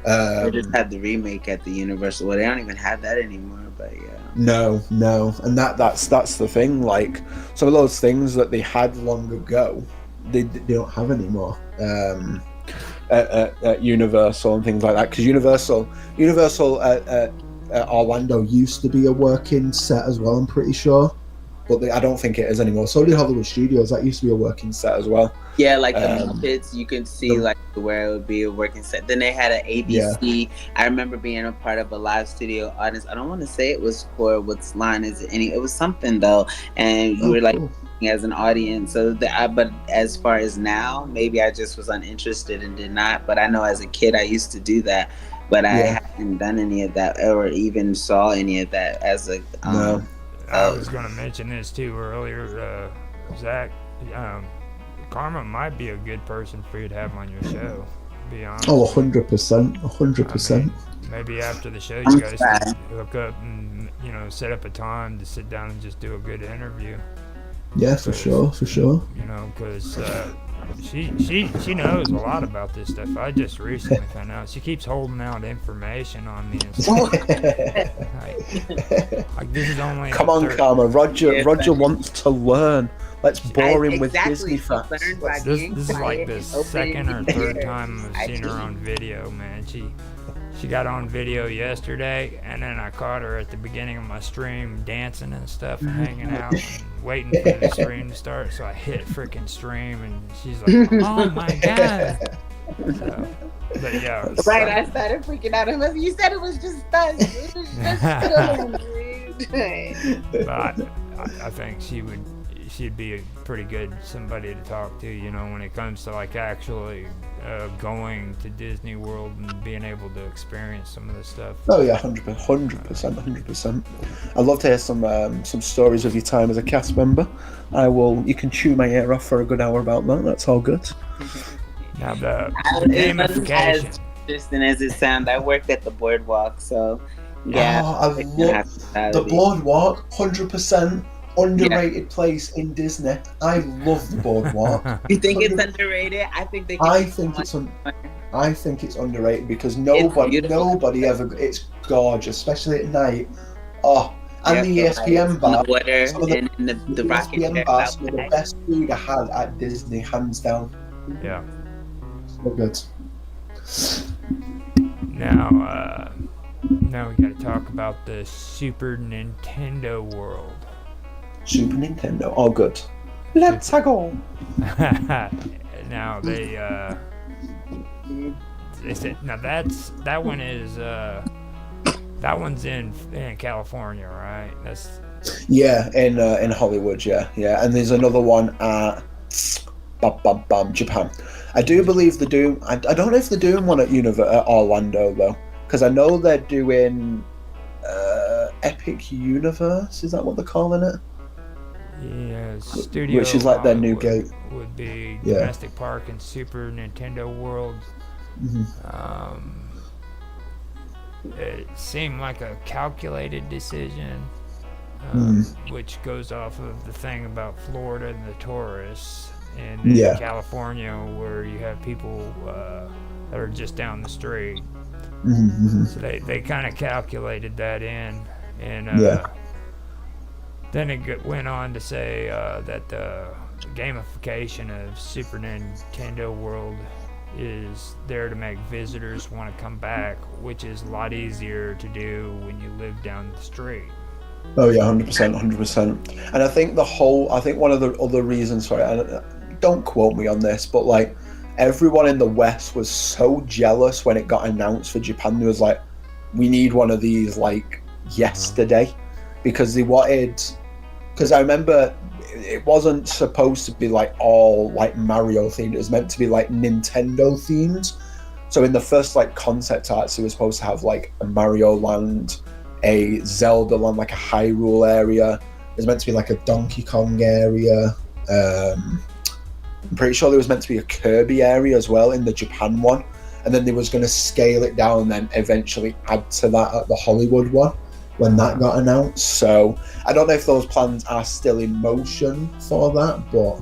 [SPEAKER 1] They just had the remake at the Universal. Well, they don't even have that anymore, but yeah.
[SPEAKER 3] No, and that's the thing. Like some of those things that they had long ago, they don't have anymore at Universal and things like that. Because Universal at Orlando used to be a working set as well. I'm pretty sure, but I don't think it is anymore. So did Hollywood Studios. That used to be a working set as well.
[SPEAKER 1] Yeah, like the Muppets, you can see like where it would be a working set. Then they had an ABC. Yeah. I remember being a part of a live studio audience. I don't want to say it was for What's Line Is It Any. It was something though, and you were like as an audience. So but as far as now, maybe I just was uninterested and did not. But I know as a kid I used to do that, but I hadn't done any of that or even saw any of that as a.
[SPEAKER 3] No.
[SPEAKER 2] I was going to mention this too earlier, Zach. Karma might be a good person for you to have on your show, to be honest.
[SPEAKER 3] Oh, 100%.
[SPEAKER 2] Maybe after the show you guys can hook up and, set up a time to sit down and just do a good interview.
[SPEAKER 3] Yeah, for sure.
[SPEAKER 2] Because she knows a lot about this stuff. I just recently found out. She keeps holding out information on me and stuff. like this is only...
[SPEAKER 4] Come on, Karma. Roger wants to learn. Let's bore him with Disney facts.
[SPEAKER 2] This is like the second or third time I've seen her on video, man. She got on video yesterday, and then I caught her at the beginning of my stream dancing and stuff, and hanging out, and waiting for the stream to start. So I hit freaking stream, and she's like, "Oh my god!" So, but yeah,
[SPEAKER 1] right. I started freaking out. You said it was just us. It was just
[SPEAKER 2] but I think she'd be a pretty good somebody to talk to, when it comes to like actually going to Disney World and being able to experience some of this stuff.
[SPEAKER 4] Oh yeah, 100%. I'd love to hear some stories of your time as a cast member. You can chew my ear off for a good hour about that. That's all good.
[SPEAKER 2] Now the gamification.
[SPEAKER 1] As interesting as it sounds, I worked at the boardwalk, so yeah.
[SPEAKER 3] I love the boardwalk. 100%. Underrated place in Disney. I love the boardwalk.
[SPEAKER 1] You think it's underrated? I think
[SPEAKER 3] it's underrated because nobody ever. It's gorgeous, especially at night. Oh, and the ESPN bar.
[SPEAKER 1] Some of the
[SPEAKER 3] ESPN bar, some of the best food I had at Disney, hands down.
[SPEAKER 2] Yeah.
[SPEAKER 3] So good.
[SPEAKER 2] Now we got to talk about the Super Nintendo world.
[SPEAKER 3] Super Nintendo, all good. Let's go.
[SPEAKER 2] Now they said that one's in California, right? That's
[SPEAKER 3] in Hollywood, yeah. And there's another one at Japan. I do believe they're doing. I don't know if they're doing one at Orlando though, because I know they're doing Epic Universe. Is that what they're calling it?
[SPEAKER 2] Yeah, Studio,
[SPEAKER 3] which is like their new gate.
[SPEAKER 2] Would be Domestic Park and Super Nintendo World.
[SPEAKER 3] Mm-hmm.
[SPEAKER 2] It seemed like a calculated decision, which goes off of the thing about Florida and the tourists, and in California where you have people that are just down the street.
[SPEAKER 3] Mm-hmm.
[SPEAKER 2] So they kind of calculated that in, and then it went on to say that the gamification of Super Nintendo World is there to make visitors want to come back, which is a lot easier to do when you live down the street.
[SPEAKER 3] Oh yeah, 100%. And I think one of the other reasons for it, and don't quote me on this, but like everyone in the West was so jealous when it got announced for Japan. There was like, we need one of these like yesterday, because they wanted. Because I remember it wasn't supposed to be like all like Mario themed. It was meant to be like Nintendo themed. So in the first like concept arts, it was supposed to have like a Mario land, a Zelda land, like a Hyrule area. It was meant to be like a Donkey Kong area. I'm pretty sure there was meant to be a Kirby area as well in the Japan one. And then they was going to scale it down and then eventually add to that at the Hollywood one. when that got announced. So I don't know if those plans are still in motion for that, but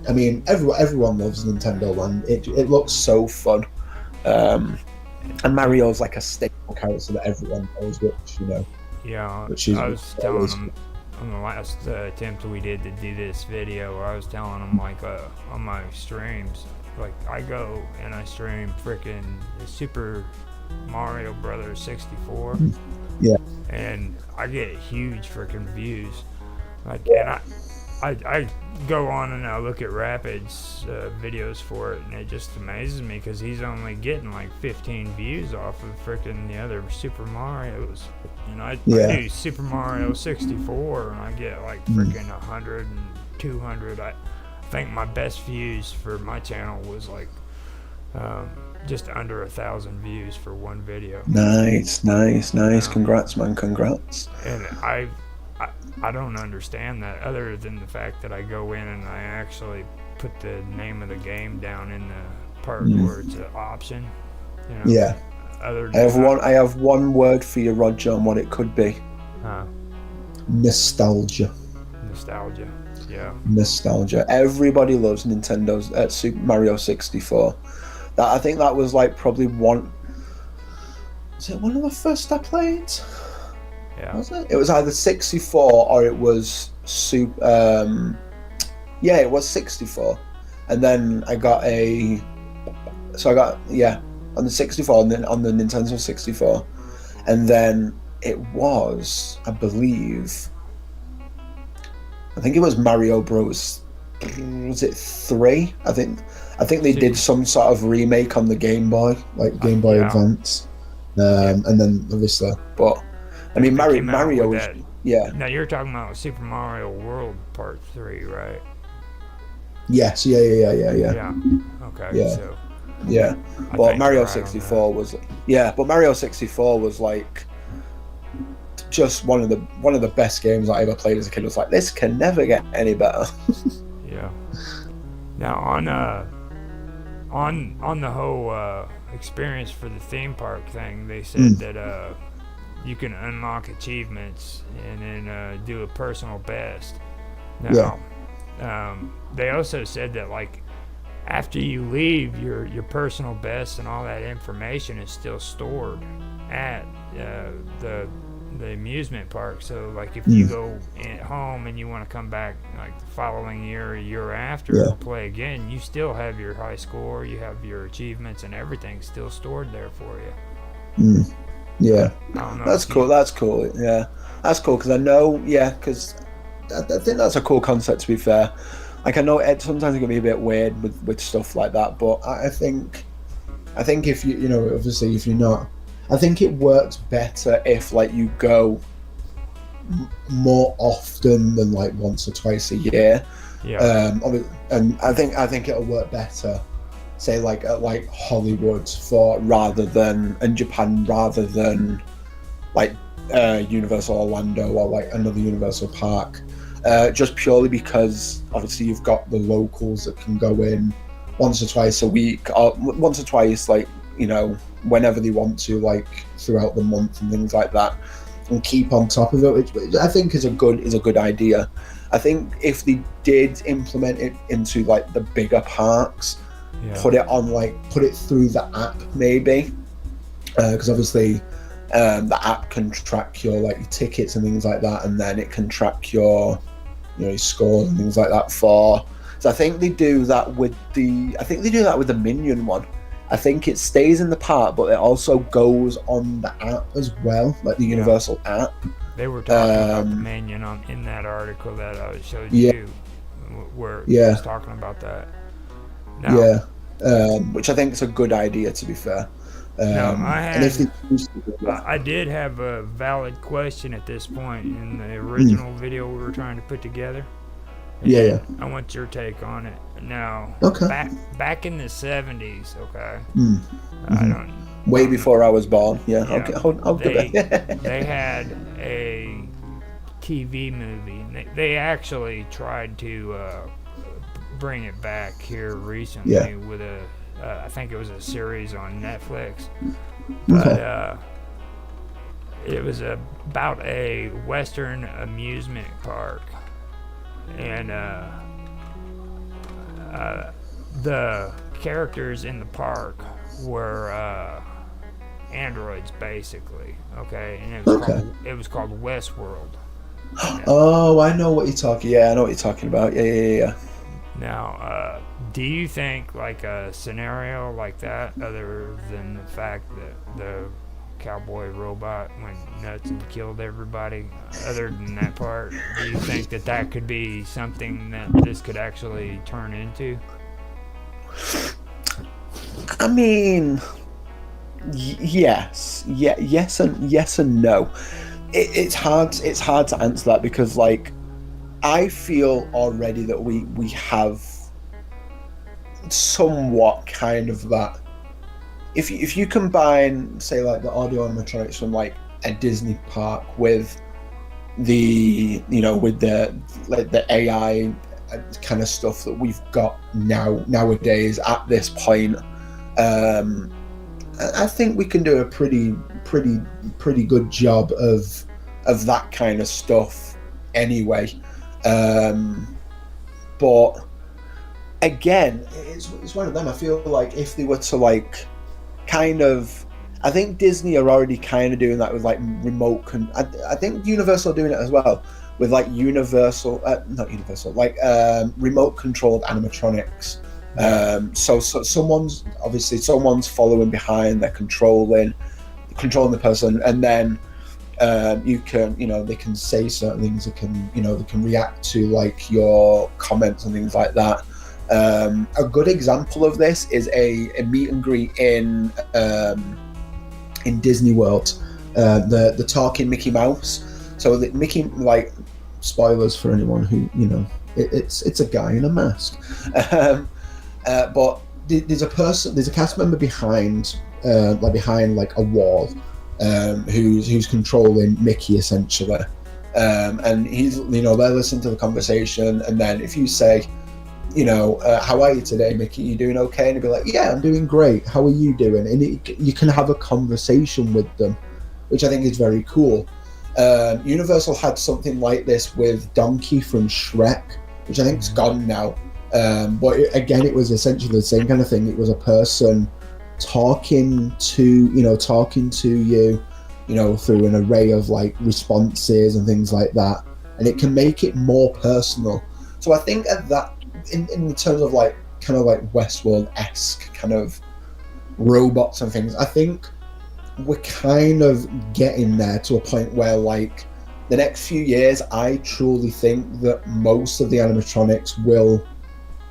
[SPEAKER 3] I mean, everyone loves Nintendo Land. It looks so fun, and Mario's like a staple character that everyone knows, which
[SPEAKER 2] Yeah,
[SPEAKER 3] which is
[SPEAKER 2] I was telling them on the last attempt we did to do this video, I was telling them like on my streams, like I go and I stream freaking Super Mario Brothers 64.
[SPEAKER 3] Yeah.
[SPEAKER 2] And I get huge freaking views. Like, and I go on and I look at Rapid's videos for it, and it just amazes me because he's only getting like 15 views off of freaking the other Super Mario's. I do Super Mario 64, and I get like freaking 100 and 200. I think my best views for my channel was like just under 1,000 views for one video.
[SPEAKER 4] Nice. Congrats, man. Congrats.
[SPEAKER 2] And I don't understand that, other than the fact that I go in and I actually put the name of the game down in the part where it's an option.
[SPEAKER 3] Yeah.
[SPEAKER 2] Other than
[SPEAKER 4] I have one word for you, Roger, on what it could be.
[SPEAKER 3] Nostalgia.
[SPEAKER 2] Yeah.
[SPEAKER 4] Nostalgia. Everybody loves Nintendo's Super Mario 64. I think that was like probably one. Was it one of the first I played?
[SPEAKER 2] Yeah.
[SPEAKER 4] Was it? It was either 64 or it was Super. Yeah, it was 64, and then I got on the 64 and then on the Nintendo 64, and then it was, I think it was Mario Bros. Was it 3? I think they did some sort of remake on the Game Boy, like Game Boy Advance, and then obviously, but I mean Mario was,
[SPEAKER 2] Now you're talking about Super Mario World Part 3, right?
[SPEAKER 3] Yes, yeah.
[SPEAKER 2] Yeah. Okay.
[SPEAKER 3] Yeah.
[SPEAKER 2] So.
[SPEAKER 3] Yeah,
[SPEAKER 4] but Mario 64 was Mario 64 was like just one of the best games I ever played as a kid. It was like, this can never get any better.
[SPEAKER 2] Yeah. Now on the whole experience for the theme park thing, they said that you can unlock achievements and then do a personal best. Now, they also said that like after you leave, your personal best and all that information is still stored at the amusement park. So like if you go at home and you want to come back like the following year or year after and play again, you still have your high score, you have your achievements, and everything still stored there for you.
[SPEAKER 3] Yeah,
[SPEAKER 4] that's cool. That's cool. Yeah, that's cool because I know. Yeah, because I think that's a cool concept. To be fair, like I know sometimes it can be a bit weird with stuff like that, but I think if you obviously if you're not, I think it works better if like you go more often than like once or twice a year.
[SPEAKER 2] Yeah.
[SPEAKER 4] And I think it'll work better, say like at like Hollywood and Japan rather than like Universal Orlando or like another Universal park. Just purely because obviously you've got the locals that can go in once or twice a week or once or twice like whenever they want to, like throughout the month and things like that, and keep on top of it, which I think is a good idea. I think if they did implement it into like the bigger parks, put it through the app maybe, because obviously the app can track your like your tickets and things like that, and then it can track your your scores and things like that so I think they do that with the Minion one. I think it stays in the park, but it also goes on the app as well, like the Universal app.
[SPEAKER 2] They were talking about the Minion in that article that I showed you, where he was talking about that. Now,
[SPEAKER 4] which I think is a good idea, to be fair.
[SPEAKER 2] I did have a valid question at this point in the original video we were trying to put together.
[SPEAKER 3] Yeah.
[SPEAKER 2] I want your take on it. Now, back in the 70s, okay? I don't...
[SPEAKER 4] Way before I was born, I'll
[SPEAKER 2] they had a TV movie, and they actually tried to bring it back here recently with I think it was a series on Netflix, but it was about a Western amusement park, and the characters in the park were androids, basically. Okay, and it was called Westworld.
[SPEAKER 4] Oh, I know what you're talking. Yeah, I know what you're talking about. Yeah.
[SPEAKER 2] Now, do you think like a scenario like that, other than the fact that the cowboy robot went nuts and killed everybody, other than that part, do you think that could be something that this could actually turn into?
[SPEAKER 4] I mean, yes, yes and no. It's hard to answer that, because like I feel already that we have somewhat kind of that. If you combine, say, like the audio animatronics from like a Disney park with the AI kind of stuff that we've got nowadays at this point, I think we can do a pretty good job of that kind of stuff anyway. But again, it's one of them. I feel like if they were to like kind of, I think Disney are already kind of doing that with like I think Universal are doing it as well with like remote controlled animatronics. So someone's following behind, they're controlling the person, and then they can say certain things, they can react to like your comments and things like that. A good example of this is a meet and greet in Disney World, the talking Mickey Mouse. So the Mickey, like, spoilers for anyone who it's a guy in a mask. But there's a cast member behind like a wall, who's controlling Mickey essentially, and he's they're listening to the conversation, and then if you say, how are you today, Mickey? You doing okay? And he'll be like, yeah, I'm doing great. How are you doing? And you can have a conversation with them, which I think is very cool. Universal had something like this with Donkey from Shrek, which I think is gone now. But again, it was essentially the same kind of thing. It was a person talking to you, through an array of like responses and things like that, and it can make it more personal. So I think at that, in terms of like kind of like Westworld-esque kind of robots and things, I think we're kind of getting there to a point where like the next few years, I truly think that most of the animatronics will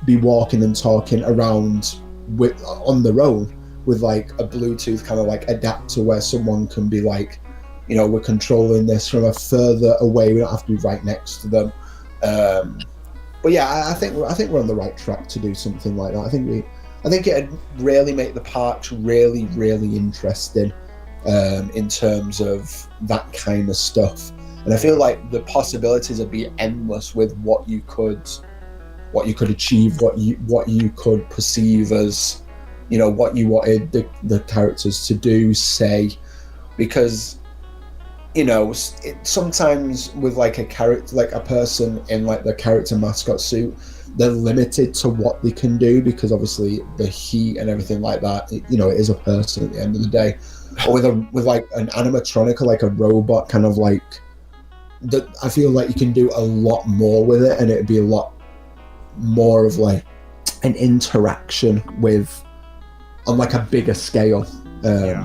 [SPEAKER 4] be walking and talking around on their own with like a Bluetooth kind of like adapter where someone can be like, we're controlling this from a further away. We don't have to be right next to them. But yeah, I think we're on the right track to do something like that. I think it'd really make the parks really, really interesting in terms of that kind of stuff. And I feel like the possibilities would be endless with what you could achieve, what you could perceive as, what you wanted the characters to do, say, because sometimes with like a character, like a person in like the character mascot suit, they're limited to what they can do because obviously the heat and everything like that. It is a person at the end of the day. Or with like an animatronic or like a robot, kind of like that, I feel like you can do a lot more with it, and it'd be a lot more of like an interaction on like a bigger scale.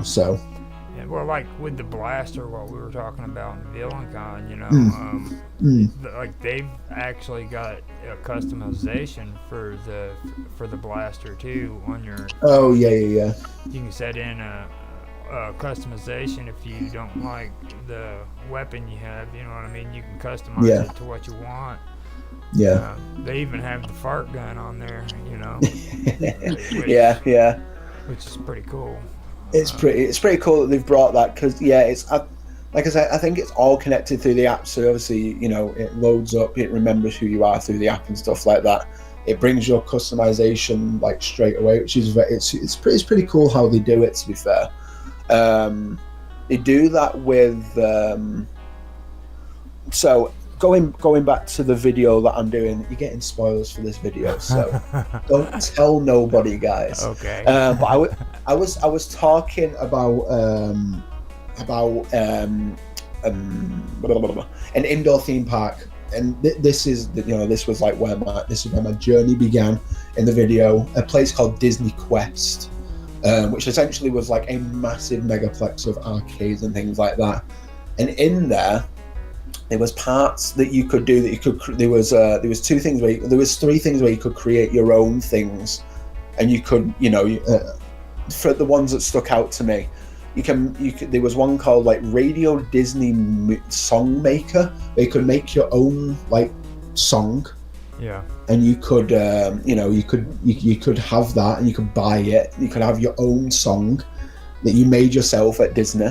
[SPEAKER 4] So.
[SPEAKER 2] Well, like with the blaster, what we were talking about in VillainCon, like they've actually got a customization for the blaster too on your.
[SPEAKER 3] Oh yeah.
[SPEAKER 2] You can set in a customization if you don't like the weapon you have. You know what I mean? You can customize it to what you want.
[SPEAKER 3] Yeah.
[SPEAKER 2] They even have the fart gun on there. Which is pretty cool.
[SPEAKER 4] It's pretty cool that they've brought that, because it's like I said, I think it's all connected through the app. So obviously, it loads up, it remembers who you are through the app and stuff like that. It brings your customization like straight away, which is it's pretty cool how they do it, to be fair. They do that with so going back to the video that I'm doing. You're getting spoilers for this video, so don't tell nobody, guys.
[SPEAKER 2] Okay.
[SPEAKER 4] But I was talking about an indoor theme park, and this is where my journey began in the video. A place called Disney Quest, which essentially was like a massive megaplex of arcades and things like that. And in there was parts that you could do there was three things where you could create your own things, and you could for the ones that stuck out to me, there was one called like Radio Disney Song Maker, where you could make your own like song.
[SPEAKER 2] Yeah.
[SPEAKER 4] And you could you could have that, and you could buy it. You could have your own song that you made yourself at Disney.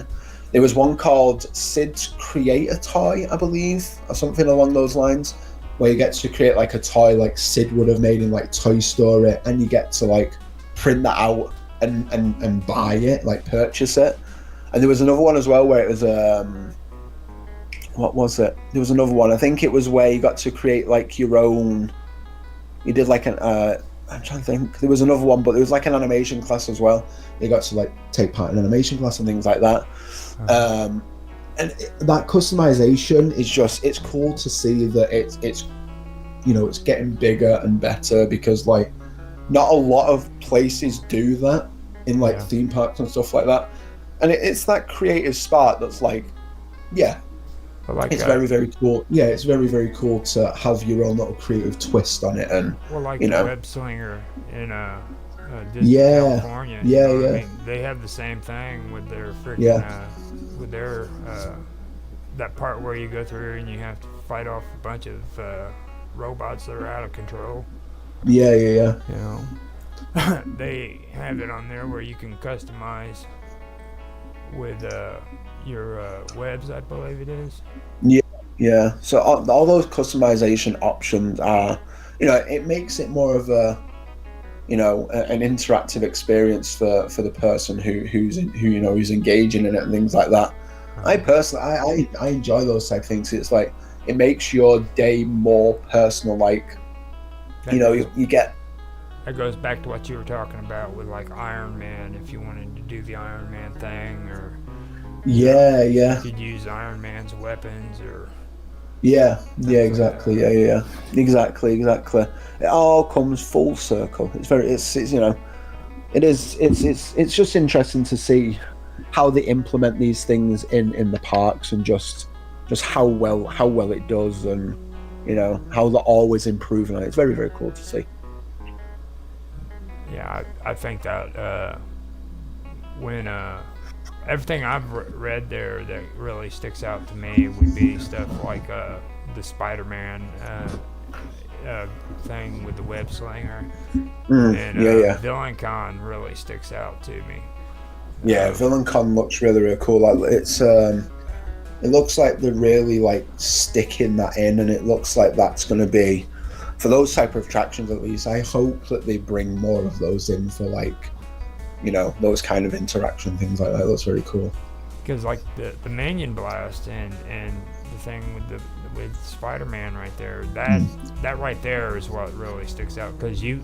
[SPEAKER 4] There was one called Sid's Creator Toy, I believe, or something along those lines, where you get to create like a toy like Sid would have made in like Toy Story, and you get to like print that out and buy it, like purchase it. And there was another one as well where it was what was it? There was another one. I think it was where you got to create like your own. You did like an. I'm trying to think. There was another one, but there was like an animation class as well. You got to like take part in an animation class and things like that. And that customization is it's cool to see that it's getting bigger and better, because like not a lot of places do that in like theme parks and stuff like that. And it's that creative spark that's like, it's very, very cool. Yeah, it's very, very cool to have your own little creative twist on it. And
[SPEAKER 2] the Web Slinger in Disney, California.
[SPEAKER 4] Yeah.
[SPEAKER 2] I mean, they have the same thing with their freaking with their that part where you go through and you have to fight off a bunch of robots that are out of control.
[SPEAKER 4] Yeah.
[SPEAKER 2] You know, they have it on there where you can customize with your webs, I believe it is.
[SPEAKER 4] Yeah. So all those customization options are, it makes it more of a, an interactive experience for the person who's engaging in it and things like that. I personally, I enjoy those type of things. It's like it makes your day more personal. Like, you get.
[SPEAKER 2] That goes back to what you were talking about with like Iron Man. If you wanted to do the Iron Man thing, or you could use Iron Man's weapons, or
[SPEAKER 4] exactly. Exactly. It all comes full circle. It's just interesting to see how they implement these things in the parks, and just how well it does, and how they're always improving on it. It's very, very cool to see.
[SPEAKER 2] Yeah, I think that when everything I've read there that really sticks out to me would be stuff like the Spider-Man thing with the web slinger, and Villain Con really sticks out to me.
[SPEAKER 4] Yeah, Villain Con looks really, really cool. Like it's it looks like they're really like sticking that in, and it looks like that's going to be, for those type of attractions at least, I hope that they bring more of those in for like, those kind of interaction things like that. That's very cool.
[SPEAKER 2] Because like the Minion Blast and the thing with Spider-Man right there, that right there is what really sticks out, because you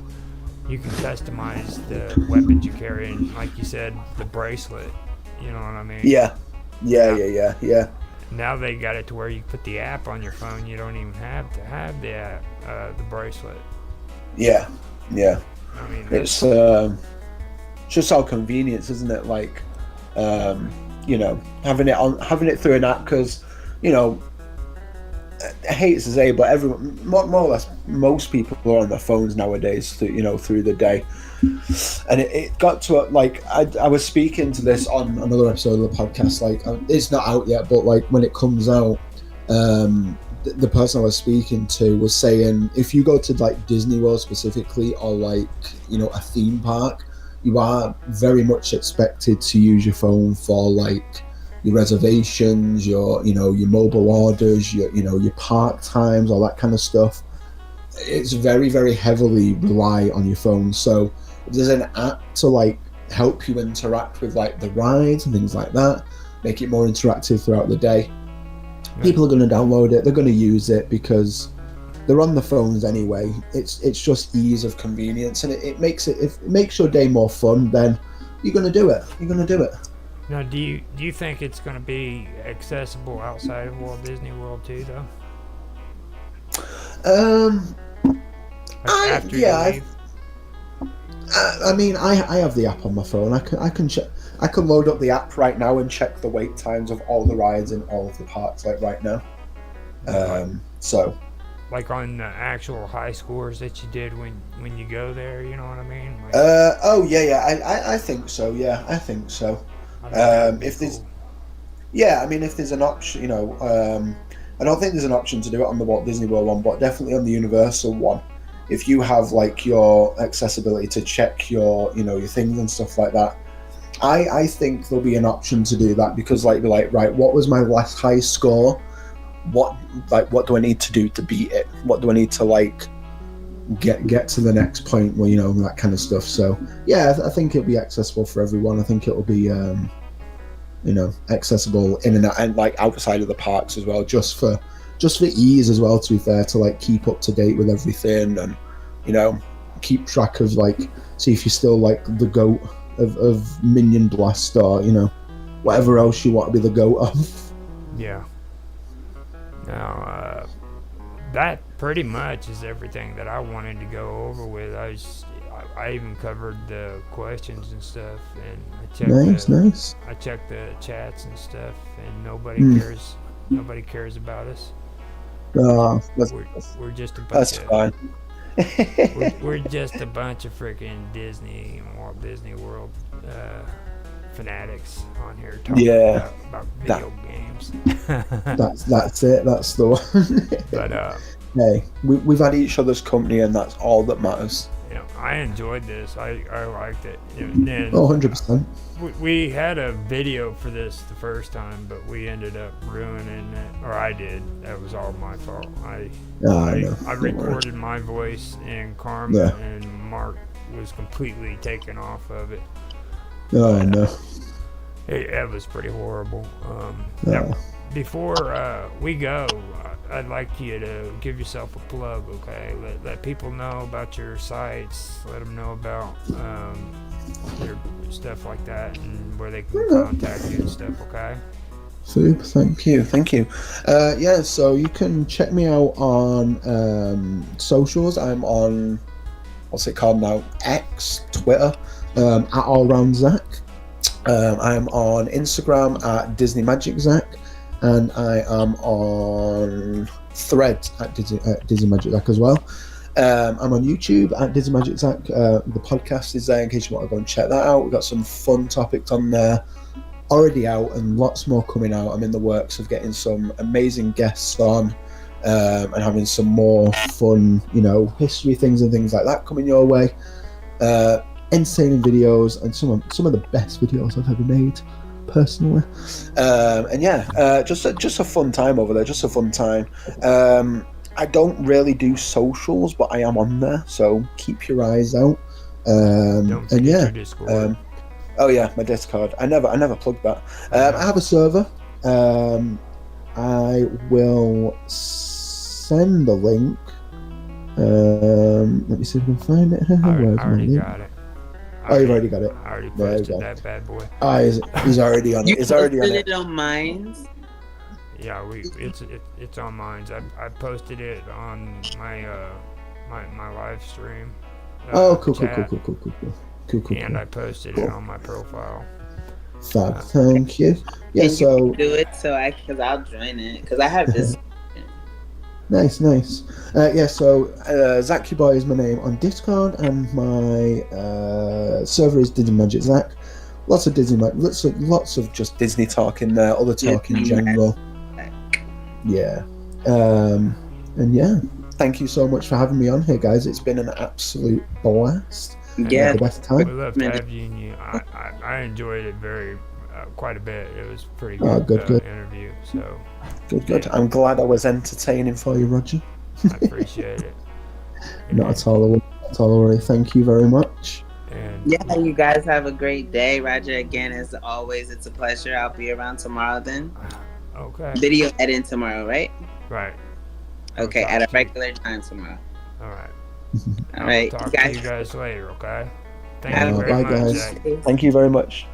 [SPEAKER 2] can customize the weapons you carry, and like you said, the bracelet. You know what I mean?
[SPEAKER 4] Yeah.
[SPEAKER 2] Now they got it to where you put the app on your phone. You don't even have to have the app, the bracelet.
[SPEAKER 4] Yeah.
[SPEAKER 2] I mean,
[SPEAKER 4] it's just how convenient, isn't it? Like, having it through an app, because, I hate to say, but everyone, more or less, most people are on their phones nowadays, through the day. And it got to like, I was speaking to this on another episode of the podcast. Like, it's not out yet, but like when it comes out, the person I was speaking to was saying, if you go to like Disney World specifically, or like a theme park, you are very much expected to use your phone for like your reservations, your mobile orders, your park times, all that kind of stuff. It's very, very heavily rely on your phone. So if there's an app to like help you interact with like the rides and things like that,
[SPEAKER 3] make it more interactive throughout the day. People are going to download it, they're going to use it because they're on the phones anyway. It's just ease of convenience, and it makes it, if it makes your day more fun, then you're going to do it.
[SPEAKER 2] Now, do you think it's going to be accessible outside of Walt Disney World too, though? After you leave?
[SPEAKER 3] I mean, I have the app on my phone. I can check.
[SPEAKER 4] I can load up the app right now and check the wait times of all the rides in all of the parks, like right now. So,
[SPEAKER 2] like on the actual high scores that you did when you go there, you know what I mean? Like,
[SPEAKER 4] I think so. Yeah, I think so. If there's,
[SPEAKER 2] cool.
[SPEAKER 4] yeah, I mean, if there's an option, I don't think there's an option to do it on the Walt Disney World one, but definitely on the Universal one. If you have like your accessibility to check your, your things and stuff like that, I think there'll be an option to do that, because be like, right, what was my last high score? What do I need to do to beat it? What do I need to get to the next point where, that kind of stuff. So yeah, I think it'll be accessible for everyone. I think it'll be, accessible in and out, and outside of the parks as well, just for ease as well, to be fair, to keep up to date with everything, and keep track of see if you're still the goat of Minion Blast, or whatever else you want to be the goat of.
[SPEAKER 2] Yeah. Now, that pretty much is everything that I wanted to go over with. I even covered the questions and stuff, and I checked
[SPEAKER 3] Nice.
[SPEAKER 2] I checked the chats and stuff, and nobody cares. Nobody cares about us. We're just a bunch
[SPEAKER 4] That's fine.
[SPEAKER 2] we're just a bunch of freaking Disney and Walt Disney World fanatics on here talking about video games.
[SPEAKER 3] That's it. That's the one.
[SPEAKER 2] But
[SPEAKER 4] hey, we've had each other's company, and that's all that matters.
[SPEAKER 2] I enjoyed this. I liked it. And
[SPEAKER 3] 100%.
[SPEAKER 2] we had a video for this the first time, but we ended up ruining it, or I did. That was all my fault. I recorded my voice in Karma, and Mark was completely taken off of it.
[SPEAKER 3] No.
[SPEAKER 2] It was pretty horrible. Now, before we go, I'd like you to give yourself a plug, okay? Let people know about your sites. Let them know about your stuff like that, and where they can contact you and stuff, okay?
[SPEAKER 3] Super, thank you. So you can check me out on socials. I'm on, what's it called now? X, Twitter, at AllRoundZack. I'm on Instagram at Disney Magic Zack, and I am on Threads at Disney Magic Zack as well. I'm on YouTube at Disney Magic Zack. The podcast is there in case you want to go and check that out. We've got some fun topics on there already out, and lots more coming out. I'm in the works of getting some amazing guests on, and having some more fun, history things and things like that coming your way. Entertaining videos, and some of the best videos I've ever made, personally. Just a fun time over there. Just a fun time. I don't really do socials, but I am on there, so keep your eyes out.
[SPEAKER 2] Don't forget your Discord.
[SPEAKER 4] My Discord. I never plugged that.
[SPEAKER 3] I have a server. I will send the link. Let me see if I can find it.
[SPEAKER 2] I already got it.
[SPEAKER 3] Oh, you've already got it.
[SPEAKER 2] I already posted that bad boy.
[SPEAKER 3] He's already on it.
[SPEAKER 1] He's already on it. On mine.
[SPEAKER 2] Yeah, it's on mine. I posted it on my my live stream.
[SPEAKER 3] Cool.
[SPEAKER 2] And I posted it on my profile.
[SPEAKER 3] Fab, thank you. Yeah,
[SPEAKER 1] so do it because I'll join it because I have this.
[SPEAKER 3] Nice. So Zack Your Boy is my name on Discord, and my server is Disney Magic Zack. Lots of Disney, lots of just
[SPEAKER 4] Disney talk in there, other talk in general.
[SPEAKER 3] Yeah, and yeah, thank you so much for having me on here, guys. It's been an absolute blast.
[SPEAKER 1] Yeah,
[SPEAKER 3] the best time.
[SPEAKER 2] We love having you. I enjoyed it quite a bit. It was a pretty good interview. So
[SPEAKER 3] good. I'm glad I was entertaining for you, Roger.
[SPEAKER 2] I appreciate it.
[SPEAKER 3] Not at all. Thank you very much.
[SPEAKER 2] And
[SPEAKER 1] Yeah, you guys have a great day. Roger, again, as always, it's a pleasure. I'll be around tomorrow then.
[SPEAKER 2] Okay.
[SPEAKER 1] Video editing tomorrow, right?
[SPEAKER 2] Right. I'll
[SPEAKER 1] Okay,
[SPEAKER 2] talk
[SPEAKER 1] at a
[SPEAKER 2] to you.
[SPEAKER 1] regular time tomorrow.
[SPEAKER 2] All right.
[SPEAKER 1] All
[SPEAKER 2] I will
[SPEAKER 1] right,
[SPEAKER 2] talk to
[SPEAKER 1] guys.
[SPEAKER 2] you guys later. Okay. Thank
[SPEAKER 1] Have
[SPEAKER 2] you
[SPEAKER 1] a
[SPEAKER 2] very
[SPEAKER 3] Bye,
[SPEAKER 2] much,
[SPEAKER 3] guys.
[SPEAKER 2] Zach.
[SPEAKER 4] Thank you very much.